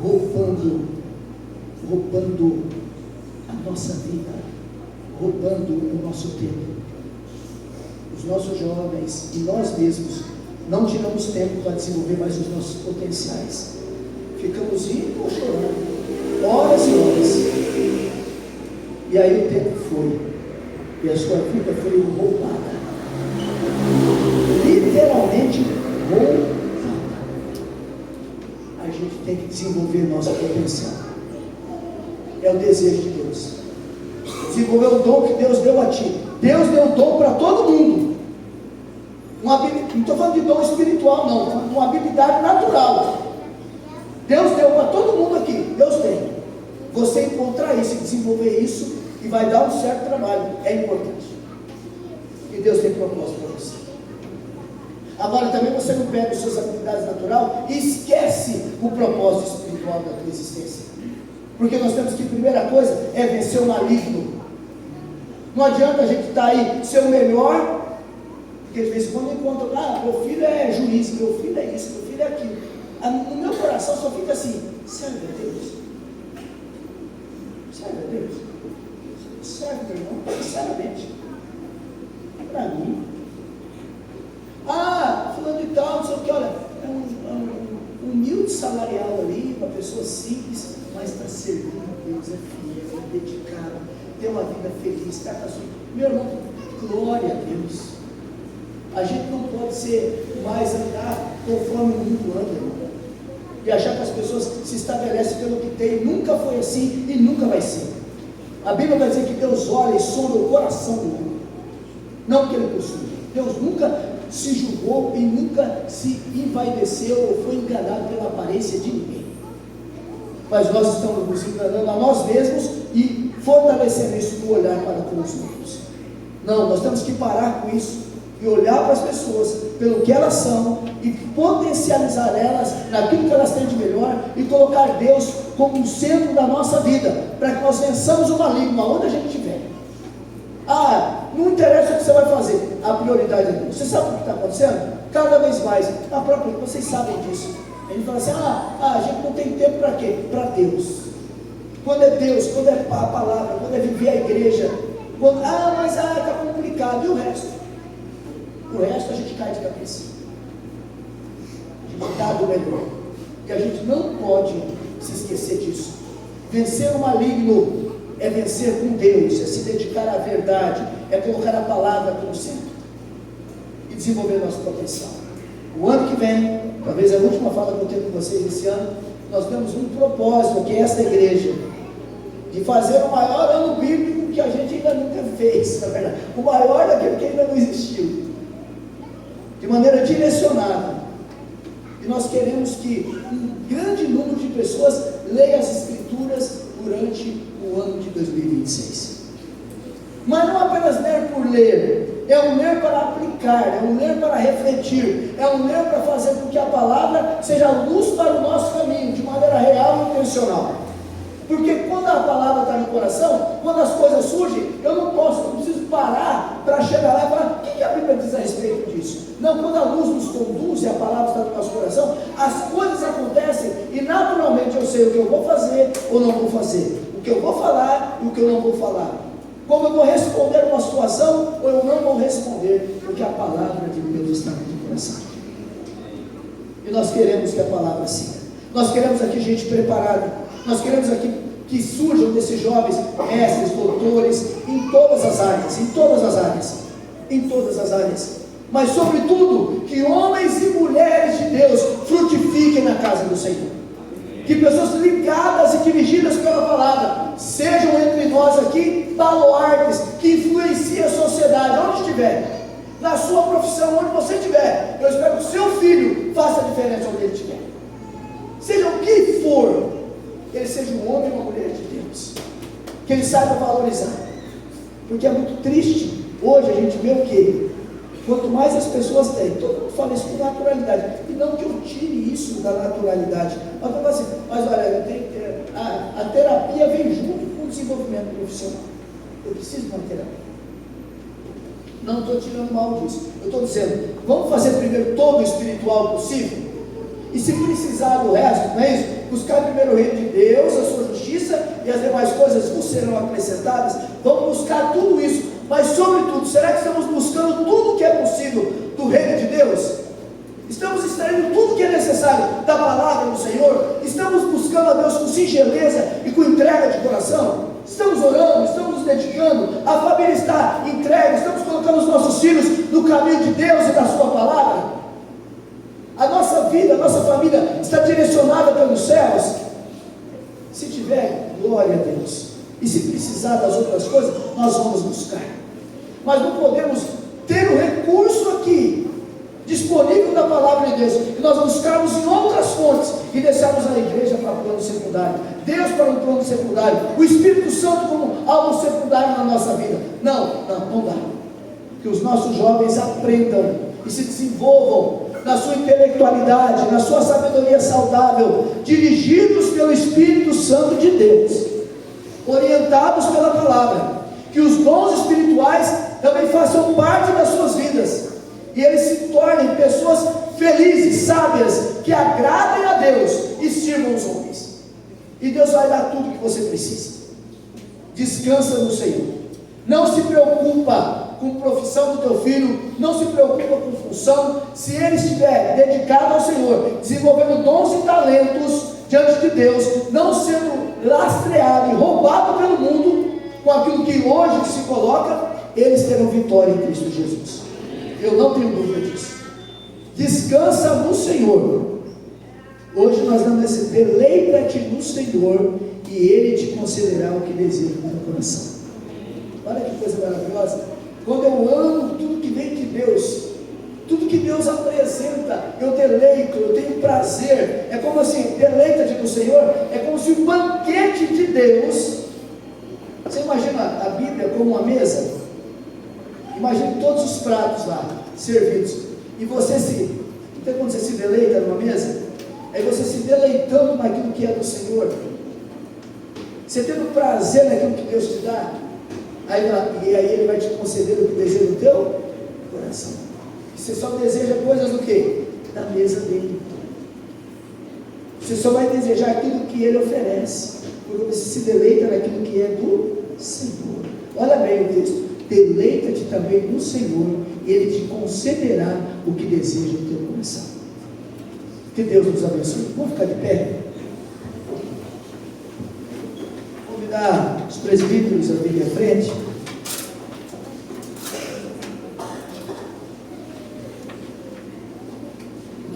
Roubando a nossa vida, roubando o nosso tempo. Os nossos jovens e nós mesmos não tiramos tempo para desenvolver mais os nossos potenciais. Ficamos indo ou chorando, horas e horas. E aí o tempo foi, e a sua vida foi roubada. Literalmente roubada. A gente tem que desenvolver nosso potencial. É o desejo de Deus. Desenvolver o dom que Deus deu a ti. Deus deu dom para todo mundo. Não estou falando de dom espiritual, não. Estou falando de uma habilidade natural. Deus deu para todo mundo aqui. Deus tem. Você encontrar isso e desenvolver isso, e vai dar um certo trabalho. É importante. E Deus tem propósito para você. Agora também você não pega as suas habilidades naturais e esquece o propósito espiritual da tua existência. Porque nós temos que, primeira coisa, é vencer o maligno. Não adianta a gente estar aí, ser o melhor, porque de vez em quando eu encontro, meu filho é juiz, meu filho é isso, meu filho é aquilo. No meu coração só fica assim, serve a Deus? Serve a Deus? Serve, meu irmão, sinceramente. Para mim. Fulano de tal, não sei o que, olha, é um humilde salarial ali, uma pessoa simples, mas está servindo a Deus, é fiel, é dedicado, tem uma vida feliz, está com a sua... Meu irmão, glória a Deus. A gente não pode ser mais andar conforme o mundo anda, irmão, e achar que as pessoas se estabelecem pelo que tem. Nunca foi assim e nunca vai ser. A Bíblia vai dizer que Deus olha e sonda o coração do homem, não que ele possui. Deus nunca se julgou e nunca se envaideceu ou foi enganado pela aparência de ninguém. Mas nós estamos nos enganando a nós mesmos e fortalecendo isso no olhar para com os outros. Não, nós temos que parar com isso e olhar para as pessoas pelo que elas são e potencializar elas naquilo que elas têm de melhor e colocar Deus como o centro da nossa vida, para que nós vençamos o maligno aonde a gente estiver. Não interessa o que você vai fazer, a prioridade é Deus. Você sabe o que está acontecendo? Cada vez mais, vocês sabem disso. A gente fala assim, a gente não tem tempo para quê? Para Deus. Quando é Deus, quando é a palavra, quando é viver a igreja, quando, está complicado, e o resto? O resto a gente cai de cabeça. dado melhor. E a gente não pode se esquecer disso. Vencer o maligno é vencer com Deus, é se dedicar à verdade, é colocar a palavra como centro e desenvolver nosso potencial. O ano que vem, talvez a última fala que eu tenho com vocês esse ano, nós temos um propósito, que é esta igreja, de fazer o maior ano bíblico que a gente ainda nunca fez, na verdade, o maior daquele que ainda não existiu, de maneira direcionada. E nós queremos que um grande número de pessoas leia as Escrituras durante o ano de 2026. Mas não apenas ler por ler, é um ler para aplicar, é um ler para refletir, é um ler para fazer com que a palavra seja luz para o nosso caminho, de maneira real e intencional. Porque quando a palavra está no coração, quando as coisas surgem, eu não preciso parar para chegar lá e falar, o que a Bíblia diz a respeito disso? Não, quando a luz nos conduz e a palavra está no nosso coração, as coisas acontecem e naturalmente eu sei o que eu vou fazer ou não vou fazer, o que eu vou falar e o que eu não vou falar, como eu vou responder a uma situação ou eu não vou responder, porque a palavra de Deus está no meu coração. E nós queremos que a palavra siga. Nós queremos aqui gente preparada. Nós queremos aqui que surjam desses jovens mestres, doutores, em todas as áreas, em todas as áreas, em todas as áreas. Mas sobretudo, que homens e mulheres de Deus frutifiquem na casa do Senhor. Que pessoas ligadas e dirigidas pela palavra sejam entre nós aqui baluartes que influenciem a sociedade, onde estiver, na sua profissão, onde você estiver. Eu espero que o seu filho faça a diferença onde ele estiver. Seja o que for, ele seja um homem ou uma mulher de Deus, que ele saiba valorizar, porque é muito triste, hoje a gente vê o que? Quanto mais as pessoas têm, todo mundo fala isso com naturalidade, e não que eu tire isso da naturalidade, mas eu falo assim, mas olha, eu tenho, a terapia vem junto com o desenvolvimento profissional, eu preciso de uma terapia, não estou tirando mal disso, eu estou dizendo, vamos fazer primeiro todo o espiritual possível, e se precisar do resto, não é isso? Buscar primeiro o reino de Deus, a sua justiça, e as demais coisas vos serão acrescentadas. Vamos buscar tudo isso, mas sobretudo, será que estamos buscando tudo que é possível do reino de Deus? Estamos extraindo tudo que é necessário da palavra do Senhor? Estamos buscando a Deus com singeleza e com entrega de coração? Estamos orando, estamos nos dedicando, a família está entregue, estamos colocando os nossos filhos no caminho de Deus e da sua palavra? A nossa vida, a nossa família está direcionada pelos céus? Se tiver, glória a Deus. E se precisar das outras coisas, nós vamos buscar. Mas não podemos ter o recurso aqui, disponível da palavra de Deus, e nós buscarmos em outras fontes, e deixarmos a igreja para plano secundário, Deus para um plano secundário, o Espírito Santo como algo secundário na nossa vida. Não dá. Que os nossos jovens aprendam e se desenvolvam na sua intelectualidade, na sua sabedoria saudável, dirigidos pelo Espírito Santo de Deus, orientados pela palavra, que os dons espirituais também façam parte das suas vidas, e eles se tornem pessoas felizes, sábias, que agradem a Deus e sirvam os homens, e Deus vai dar tudo que você precisa. Descansa no Senhor, não se preocupa com profissão do teu filho, não se preocupa com função, se ele estiver dedicado ao Senhor, desenvolvendo dons e talentos diante de Deus, não sendo lastreado e roubado pelo mundo, com aquilo que hoje se coloca, eles terão vitória em Cristo Jesus. Eu não tenho dúvida disso. Descansa no Senhor. Hoje nós damos esse deleita-te no Senhor, e Ele te concederá o que deseja no teu coração. Olha que coisa maravilhosa. Quando eu amo tudo que vem de Deus, tudo que Deus apresenta, eu deleito, eu tenho prazer. É como assim, deleita-te no Senhor, é como se o banquete de Deus. Você imagina a Bíblia como uma mesa? Imagine todos os pratos lá, servidos, e você então quando você se deleita numa mesa, aí você se deleitando naquilo que é do Senhor, você tendo prazer naquilo que Deus te dá, e aí Ele vai te conceder o que deseja do teu coração. Você só deseja coisas do quê? Da mesa dele. Você só vai desejar aquilo que Ele oferece, porque você se deleita naquilo que é do Senhor. Olha bem o texto: deleita-te também no Senhor, e Ele te concederá o que deseja do teu coração. Que Deus nos abençoe. Vamos ficar de pé. Vou convidar os presbíteros a virem à frente.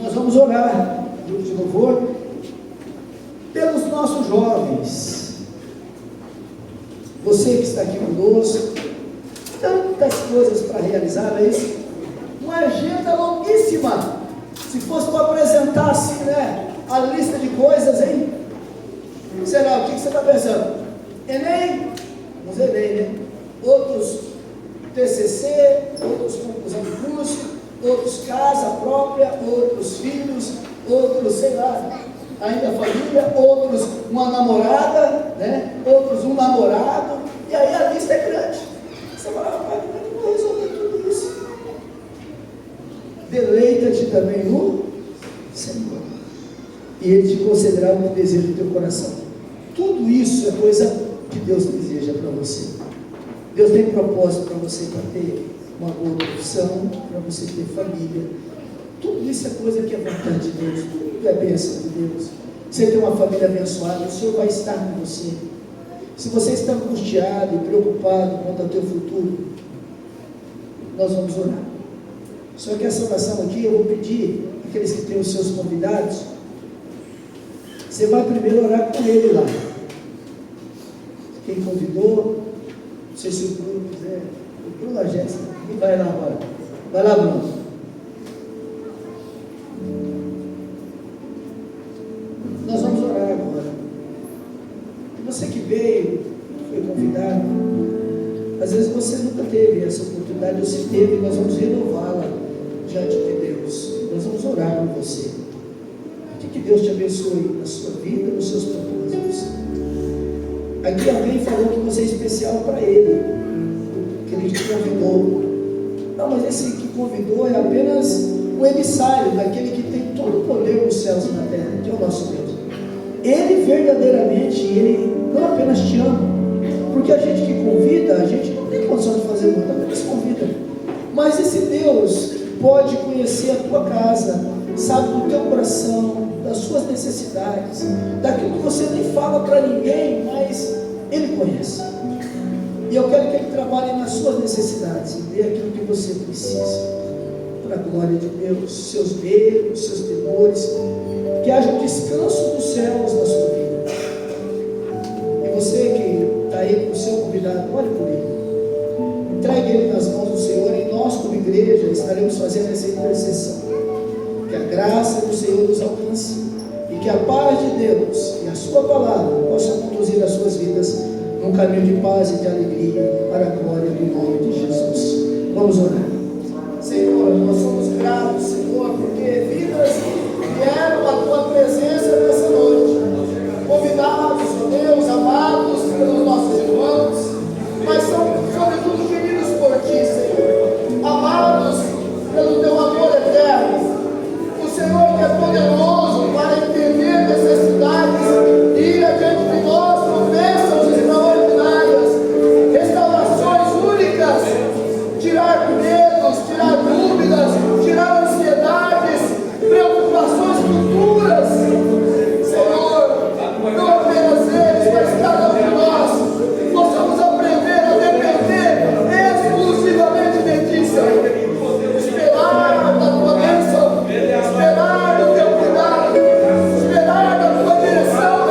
Nós vamos orar, grupo de louvor, pelos nossos jovens. Você que está aqui conosco, tantas coisas para realizar, não é isso? Uma agenda longuíssima. Se fosse para apresentar assim, né, a lista de coisas, hein? Será, o que você está pensando? Enem? Vamos Enem, né? Outros TCC, outros conclusão de curso, outros casa própria, outros filhos, outros, sei lá, ainda família, outros uma namorada, né? Outros um namorado, e aí a lista é grande. Você fala, rapaz, como é que eu vou resolver tudo isso? Deleita-te também no Senhor, e Ele te concederá o que deseja do teu coração. Tudo isso é coisa que Deus deseja para você. Deus tem propósito para você, para ter uma boa profissão, para você ter família. Tudo isso é coisa que é vontade de Deus, tudo é bênção de Deus. Você tem uma família abençoada, o Senhor vai estar com você. Se você está angustiado e preocupado quanto ao teu futuro, nós vamos orar. Só que essa oração aqui, eu vou pedir aqueles que têm os seus convidados, você vai primeiro orar com ele lá. Quem convidou, não sei se o Bruno quiser, o Bruno, a Jéssica, quem vai lá agora? Vai lá, Bruno. Nós vamos orar agora. E você que veio, foi convidado, às vezes você nunca teve essa oportunidade, ou se teve, nós vamos renová-la diante de Deus. Nós vamos orar por você. Que Deus te abençoe na sua vida, nos seus propósitos. Aqui alguém falou que você é especial para Ele, que Ele te convidou. Não, mas esse que convidou é apenas o emissário daquele que tem todo o poder nos céus e na terra, que é o nosso Deus. Ele verdadeiramente, Ele não apenas te ama, porque a gente que convida, a gente não tem condição de fazer muito, apenas convida. Mas esse Deus pode conhecer a tua casa, sabe do teu coração, das suas necessidades, daquilo que você nem fala para ninguém, mas Ele conhece. E eu quero que Ele trabalhe nas suas necessidades e dê aquilo que você precisa, para a glória de Deus, seus medos, seus temores, que haja um descanso dos céus na sua vida. E você que está aí com o seu convidado, olhe por ele, entregue ele nas mãos do Senhor, e nós como igreja estaremos fazendo essa intercessão. Que a graça do Senhor nos alcance e que a paz de Deus e a sua palavra possa conduzir as suas vidas num caminho de paz e de alegria para a glória do nome de Jesus. Vamos orar. Senhor, nós somos gratos, Senhor, porque vidas vieram à tua presença nessa noite, convidados, ó Deus, amados pelos nossos irmãos, mas são sobretudo queridos por ti, Senhor, amados pelo teu amor eterno. O Senhor que é poderoso para entender necessidades e ir adiante de nós com bênçãos extraordinárias, restaurações únicas, tirar medos, tirar dúvidas, tirar ansiedades, preocupações futuras. Senhor, não apenas eles, mas cada um de nós possamos aprender a depender exclusivamente de ti, Senhor. Esperar da tua bênção, esperar do teu cuidado, esperar da tua direção.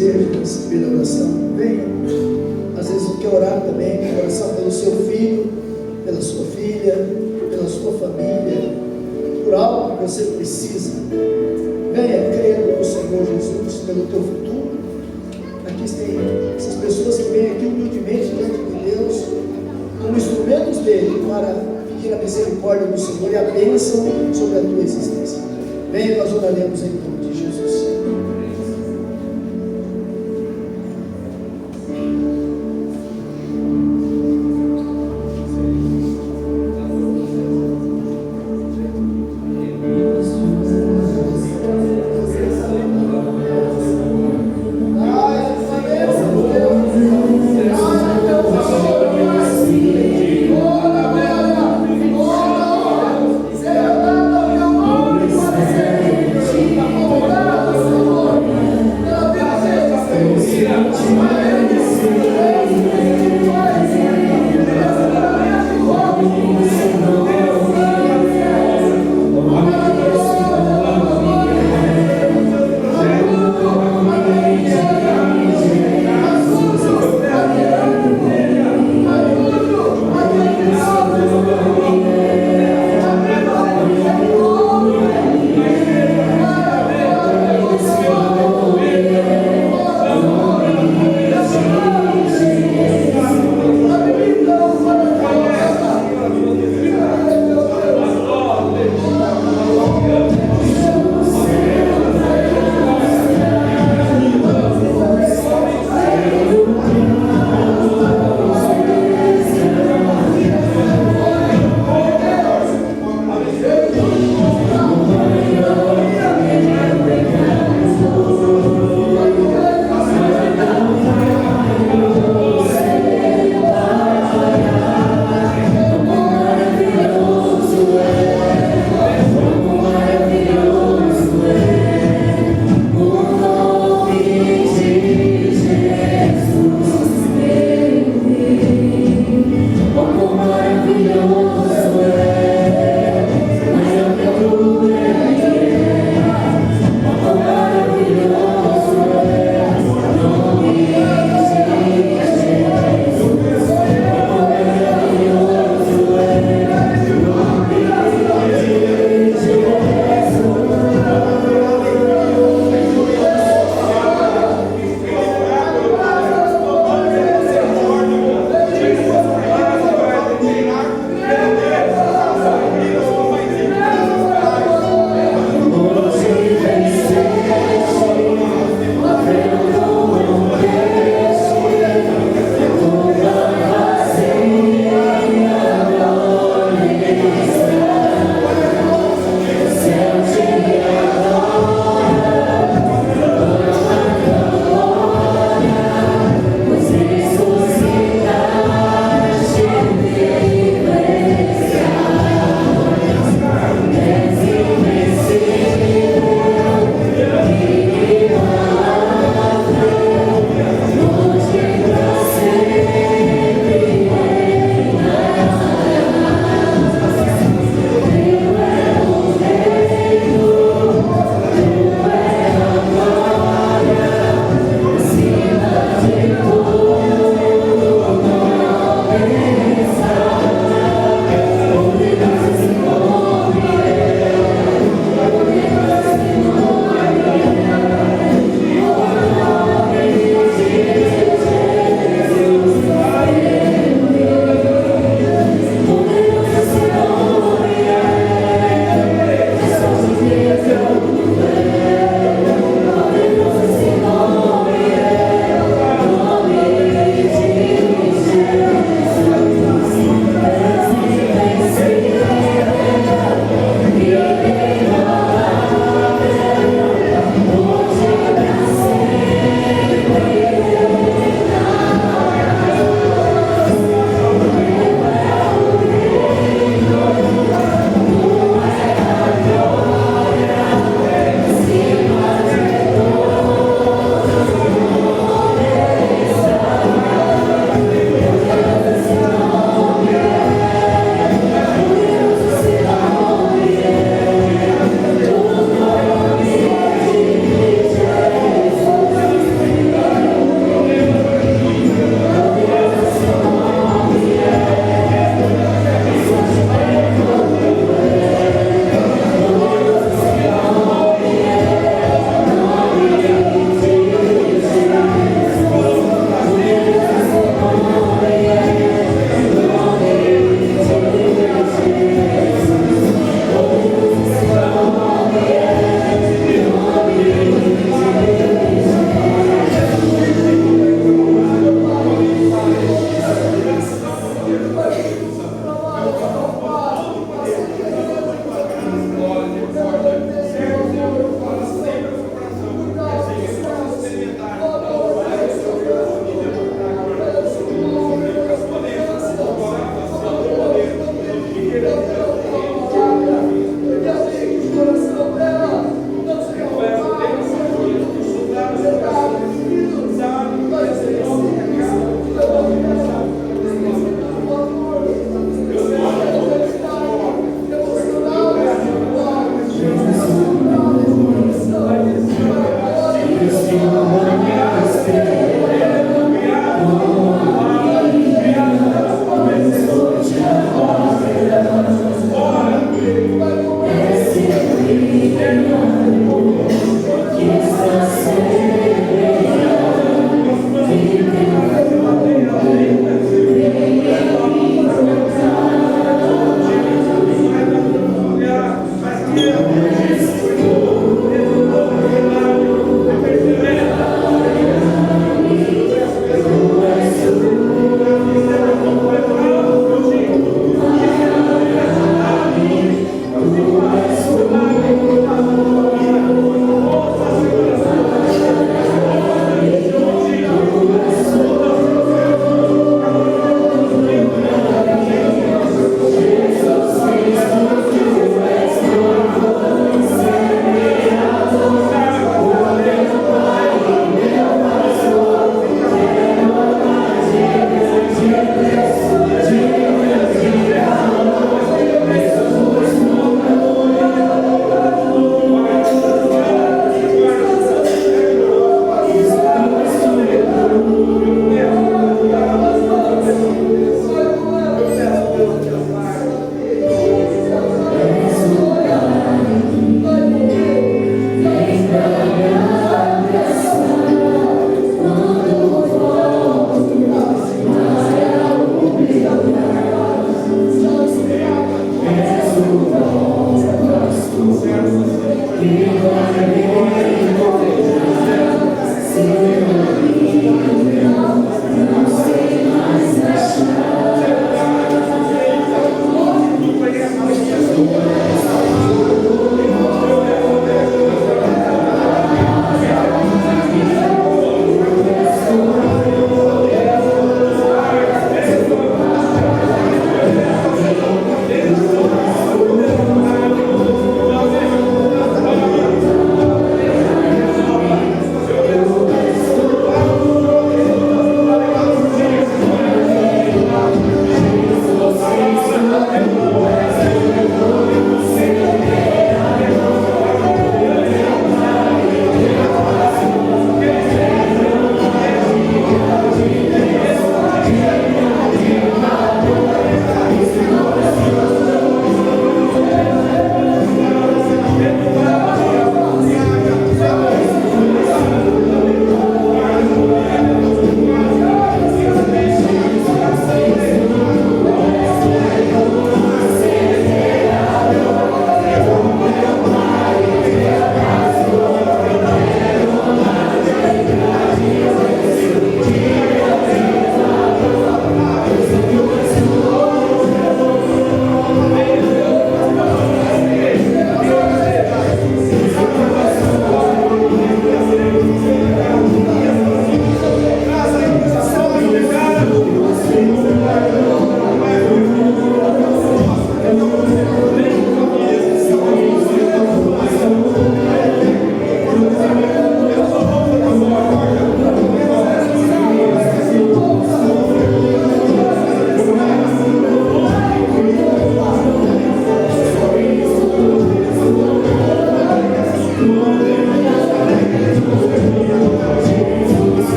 desejos, pela oração. Venha. Às vezes não quer orar também, oração pelo seu filho, pela sua filha, pela sua família, por algo que você precisa. Venha crendo no Senhor Jesus, pelo teu futuro. Aqui tem essas pessoas que vêm aqui humildemente diante de Deus, como instrumentos dele, para pedir a misericórdia do Senhor e a bênção sobre a tua existência. Venha, nós oraremos em nome de Jesus. Glória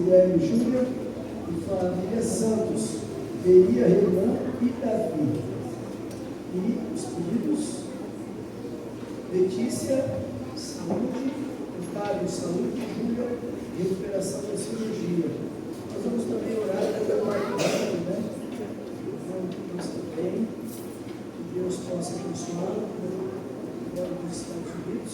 do Hélio Júnior e família Santos, Beria, Renan e Davi. E os pedidos: Letícia, saúde, Otávio, saúde, Júlia, recuperação da cirurgia. Nós vamos também orar pelo Marcos, né? Nós também, que Deus possa abençoá-lo, agora dos Estados Unidos,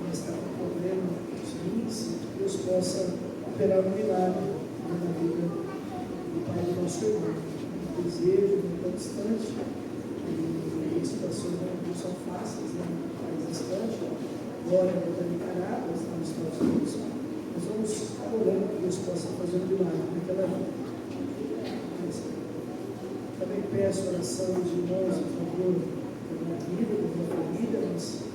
mas está com problema nos rins, que Deus possa operar um milagre na vida do pai do nosso irmão. Um desejo, muito distante, e situações não são fáceis, né? Um país distante. Agora está em Nicarágua, está nos Estados Unidos. Nós vamos estar orando que Deus possa fazer um milagre naquela vida. Também peço a oração dos irmãos em favor da minha vida, da minha família. Nós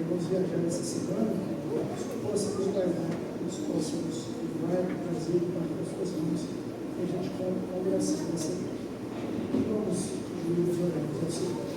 vamos viajar essa semana. Deus possa nos guardar, Deus possa nos livrar, trazer para as suas mãos, que a gente come com oração nessa vida. Vamos juntos orarmos ao Senhor.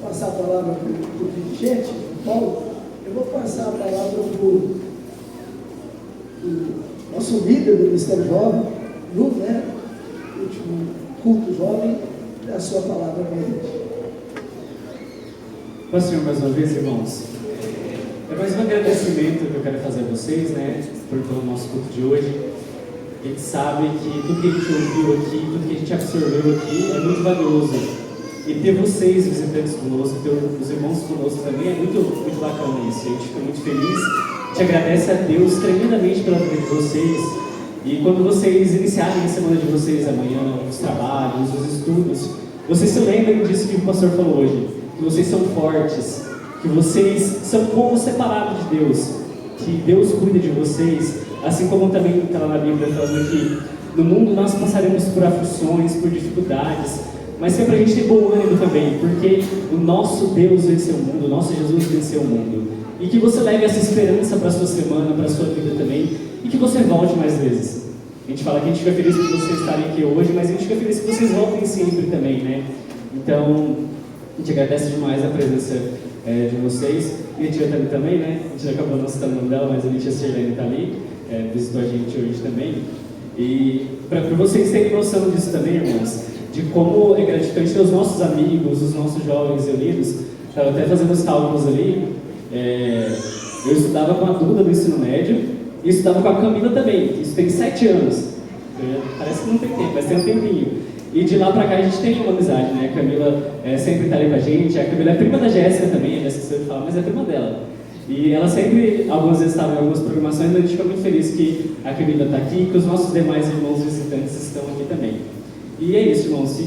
Passar a palavra para o dirigente, Paulo, eu vou passar a palavra para o nosso líder do Ministério Jovem, Lu, né? Último culto jovem, é a sua palavra para a gente. Paz, Senhor, mais uma vez, irmãos. É mais um agradecimento que eu quero fazer a vocês, né, pelo nosso culto de hoje. A gente sabe que tudo que a gente ouviu aqui, tudo que a gente absorveu aqui é muito valioso. E ter vocês visitantes conosco, ter os irmãos conosco também é muito, muito bacana isso. A gente fica muito feliz, a gente agradece a Deus tremendamente pela vida de vocês. E quando vocês iniciarem a semana de vocês amanhã, os trabalhos, os estudos, vocês se lembrem disso que o pastor falou hoje, que vocês são fortes, que vocês são povo separado de Deus, que Deus cuida de vocês, assim como também está lá na Bíblia falando que no mundo nós passaremos por aflições, por dificuldades, mas sempre a gente tem bom ânimo também, porque o nosso Deus venceu o mundo, o nosso Jesus venceu o mundo. E que você leve essa esperança para a sua semana, para a sua vida também, e que você volte mais vezes. A gente fala que a gente fica feliz por vocês estarem aqui hoje, mas a gente fica feliz que vocês voltem sempre também, né? Então, a gente agradece demais a presença de vocês. E a tia também, né? A gente acabou não citando o nome dela, mas a tia Sirlene está ali, visitou a gente hoje também. E para vocês terem noção disso também, irmãos, de como é gratificante ter os nossos amigos, os nossos jovens reunidos. Estava até fazendo os cálculos ali. Eu estudava com a Duda no ensino médio e estudava com a Camila também. Isso tem 7 anos. Parece que não tem tempo, mas tem um tempinho. E de lá pra cá a gente tem uma amizade, né? A Camila sempre tá ali com a gente. A Camila é prima da Jéssica também, a Jéssica sempre fala, mas é prima dela. E ela sempre, algumas vezes estava em algumas programações, mas a gente fica muito feliz que a Camila está aqui e que os nossos demais irmãos visitantes estão aqui também. E é isso, irmãos,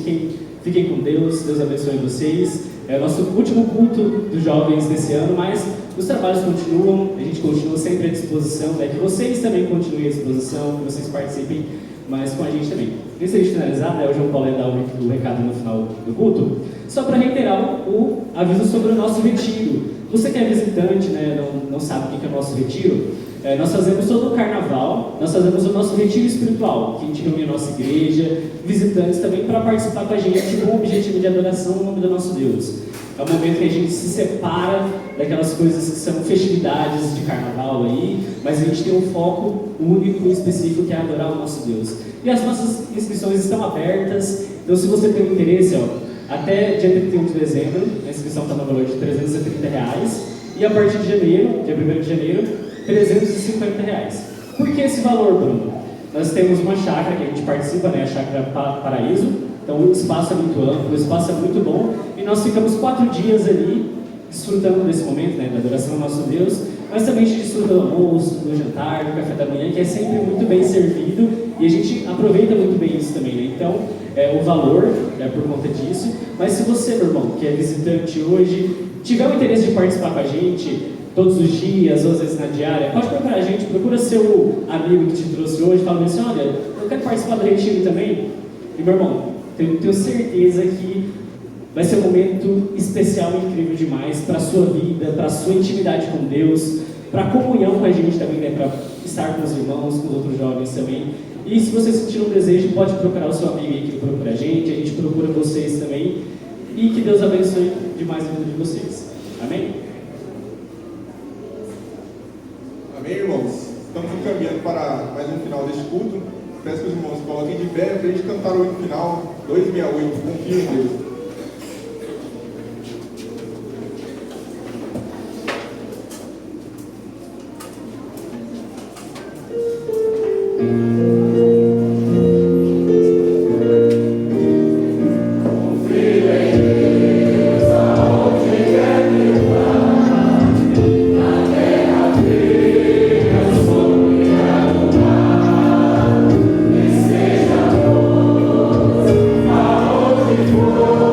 fiquem com Deus, Deus abençoe vocês. É o nosso último culto dos jovens desse ano, mas os trabalhos continuam, a gente continua sempre à disposição, né? Que vocês também continuem à disposição, que vocês participem mais com a gente também. Antes de a gente finalizar, né, o João Paulo ia dar o recado no final do culto, só para reiterar o aviso sobre o nosso retiro. Você que é visitante, né, não sabe o que é o nosso retiro, nós fazemos todo o carnaval, nós fazemos o nosso retiro espiritual, que a gente reúne a nossa igreja, visitantes também para participar com a gente com o objetivo de adoração no nome do nosso Deus. É o momento que a gente se separa daquelas coisas que são festividades de carnaval aí, mas a gente tem um foco único e específico que é adorar o nosso Deus. E as nossas inscrições estão abertas, então se você tem interesse, até dia 31 de dezembro, a inscrição está no valor de R$330, e a partir de janeiro, dia 1º de janeiro, R$350. Por que esse valor, Bruno? Nós temos uma chácara que a gente participa, né, a Chácara Paraíso, então o espaço é muito amplo, o espaço é muito bom, e nós ficamos 4 dias ali, desfrutando desse momento, né, da adoração ao nosso Deus, mas também a gente desfruta do almoço, do jantar, do café da manhã, que é sempre muito bem servido, e a gente aproveita muito bem isso também, né? Então, o valor é por conta disso, mas se você, meu irmão, que é visitante hoje, tiver o interesse de participar com a gente todos os dias, ou às vezes na diária, pode procurar a gente, procura seu amigo que te trouxe hoje, fala assim, olha, eu quero participar do retiro também, e meu irmão, tenho certeza que vai ser um momento especial e incrível demais para a sua vida, para a sua intimidade com Deus, para a comunhão com a gente também, né? Para estar com os irmãos, com os outros jovens também. E se você sentir um desejo, pode procurar o seu amigo aí que procura a gente procura vocês também. E que Deus abençoe demais a vida de vocês. Amém? Amém, irmãos? Estamos encaminhando para mais um final deste culto. Peço que os irmãos coloquem de pé para a gente cantar o hino final 268. Confio em Deus. Oh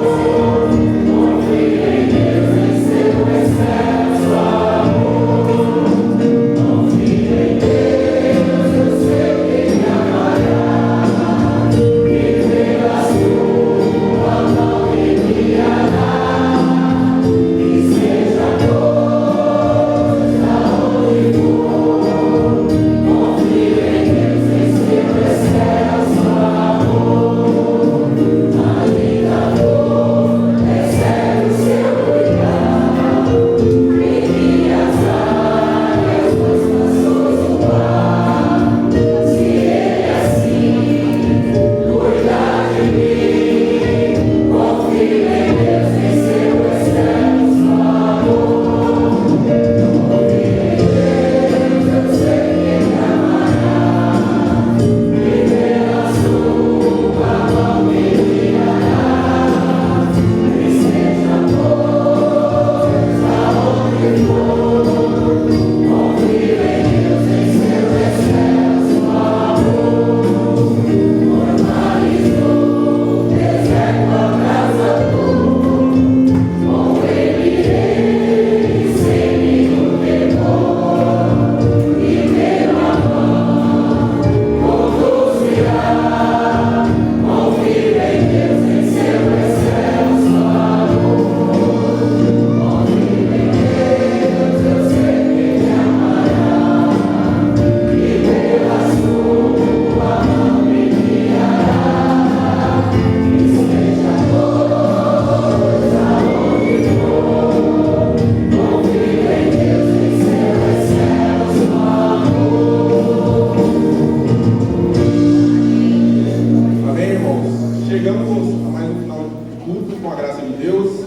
Deus.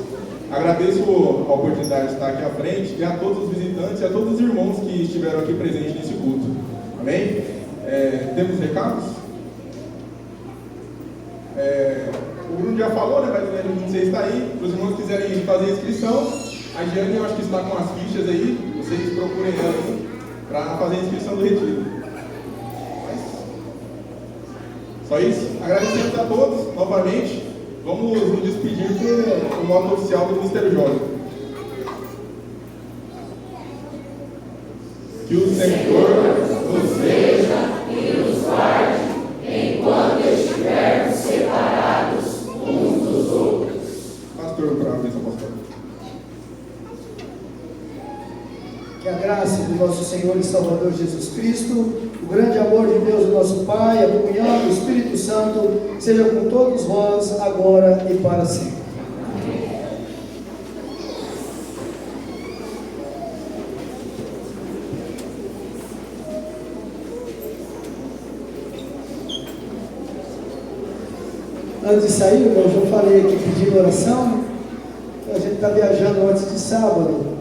Agradeço a oportunidade de estar aqui à frente e a todos os visitantes e a todos os irmãos que estiveram aqui presentes nesse culto. Amém? Temos recados? O Bruno já falou, né? Mas o número 26 está aí. Para os irmãos que quiserem fazer a inscrição, a Giane, eu acho que está com as fichas aí. Vocês procurem ela aí para fazer a inscrição do retiro. Só isso. Agradecemos a todos novamente. Vamos nos despedir com o modo oficial do Ministério Jovem. Que o Senhor nos veja e nos guarde enquanto estivermos separados uns dos outros. Pastor, para a bênção apostólica. Que a graça do nosso Senhor e Salvador Jesus Cristo, o grande amor de Deus, nosso Pai, a comunhão do Espírito Santo, seja com todos vós, agora e para sempre. Antes de sair, eu já falei aqui pedindo oração. A gente está viajando antes de sábado.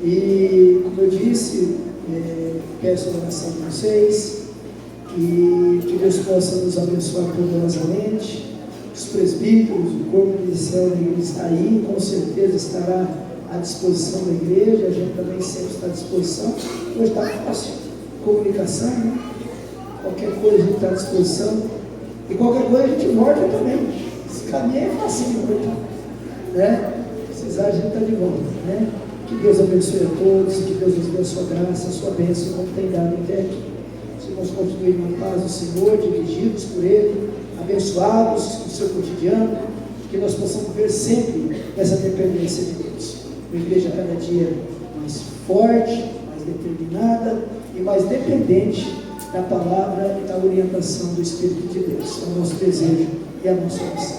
E, como eu disse, peço a oração de vocês e que Deus possa nos abençoar poderosamente. Os presbíteros, o corpo inicial da igreja está aí, com certeza estará à disposição da igreja. A gente também sempre está à disposição. Hoje está fácil, comunicação, né? Qualquer coisa a gente está à disposição. E qualquer coisa a gente volta também. Esse caminho é facinho, né? Precisar, a gente está de volta, né? Que Deus abençoe a todos, que Deus nos dê a sua graça, a sua bênção, como tem dado até aqui. Os irmãos continuem na paz do Senhor, dirigidos por Ele, abençoados no seu cotidiano, que nós possamos ver sempre essa dependência de Deus. Uma igreja cada dia mais forte, mais determinada e mais dependente da palavra e da orientação do Espírito de Deus. É o nosso desejo e a nossa oração.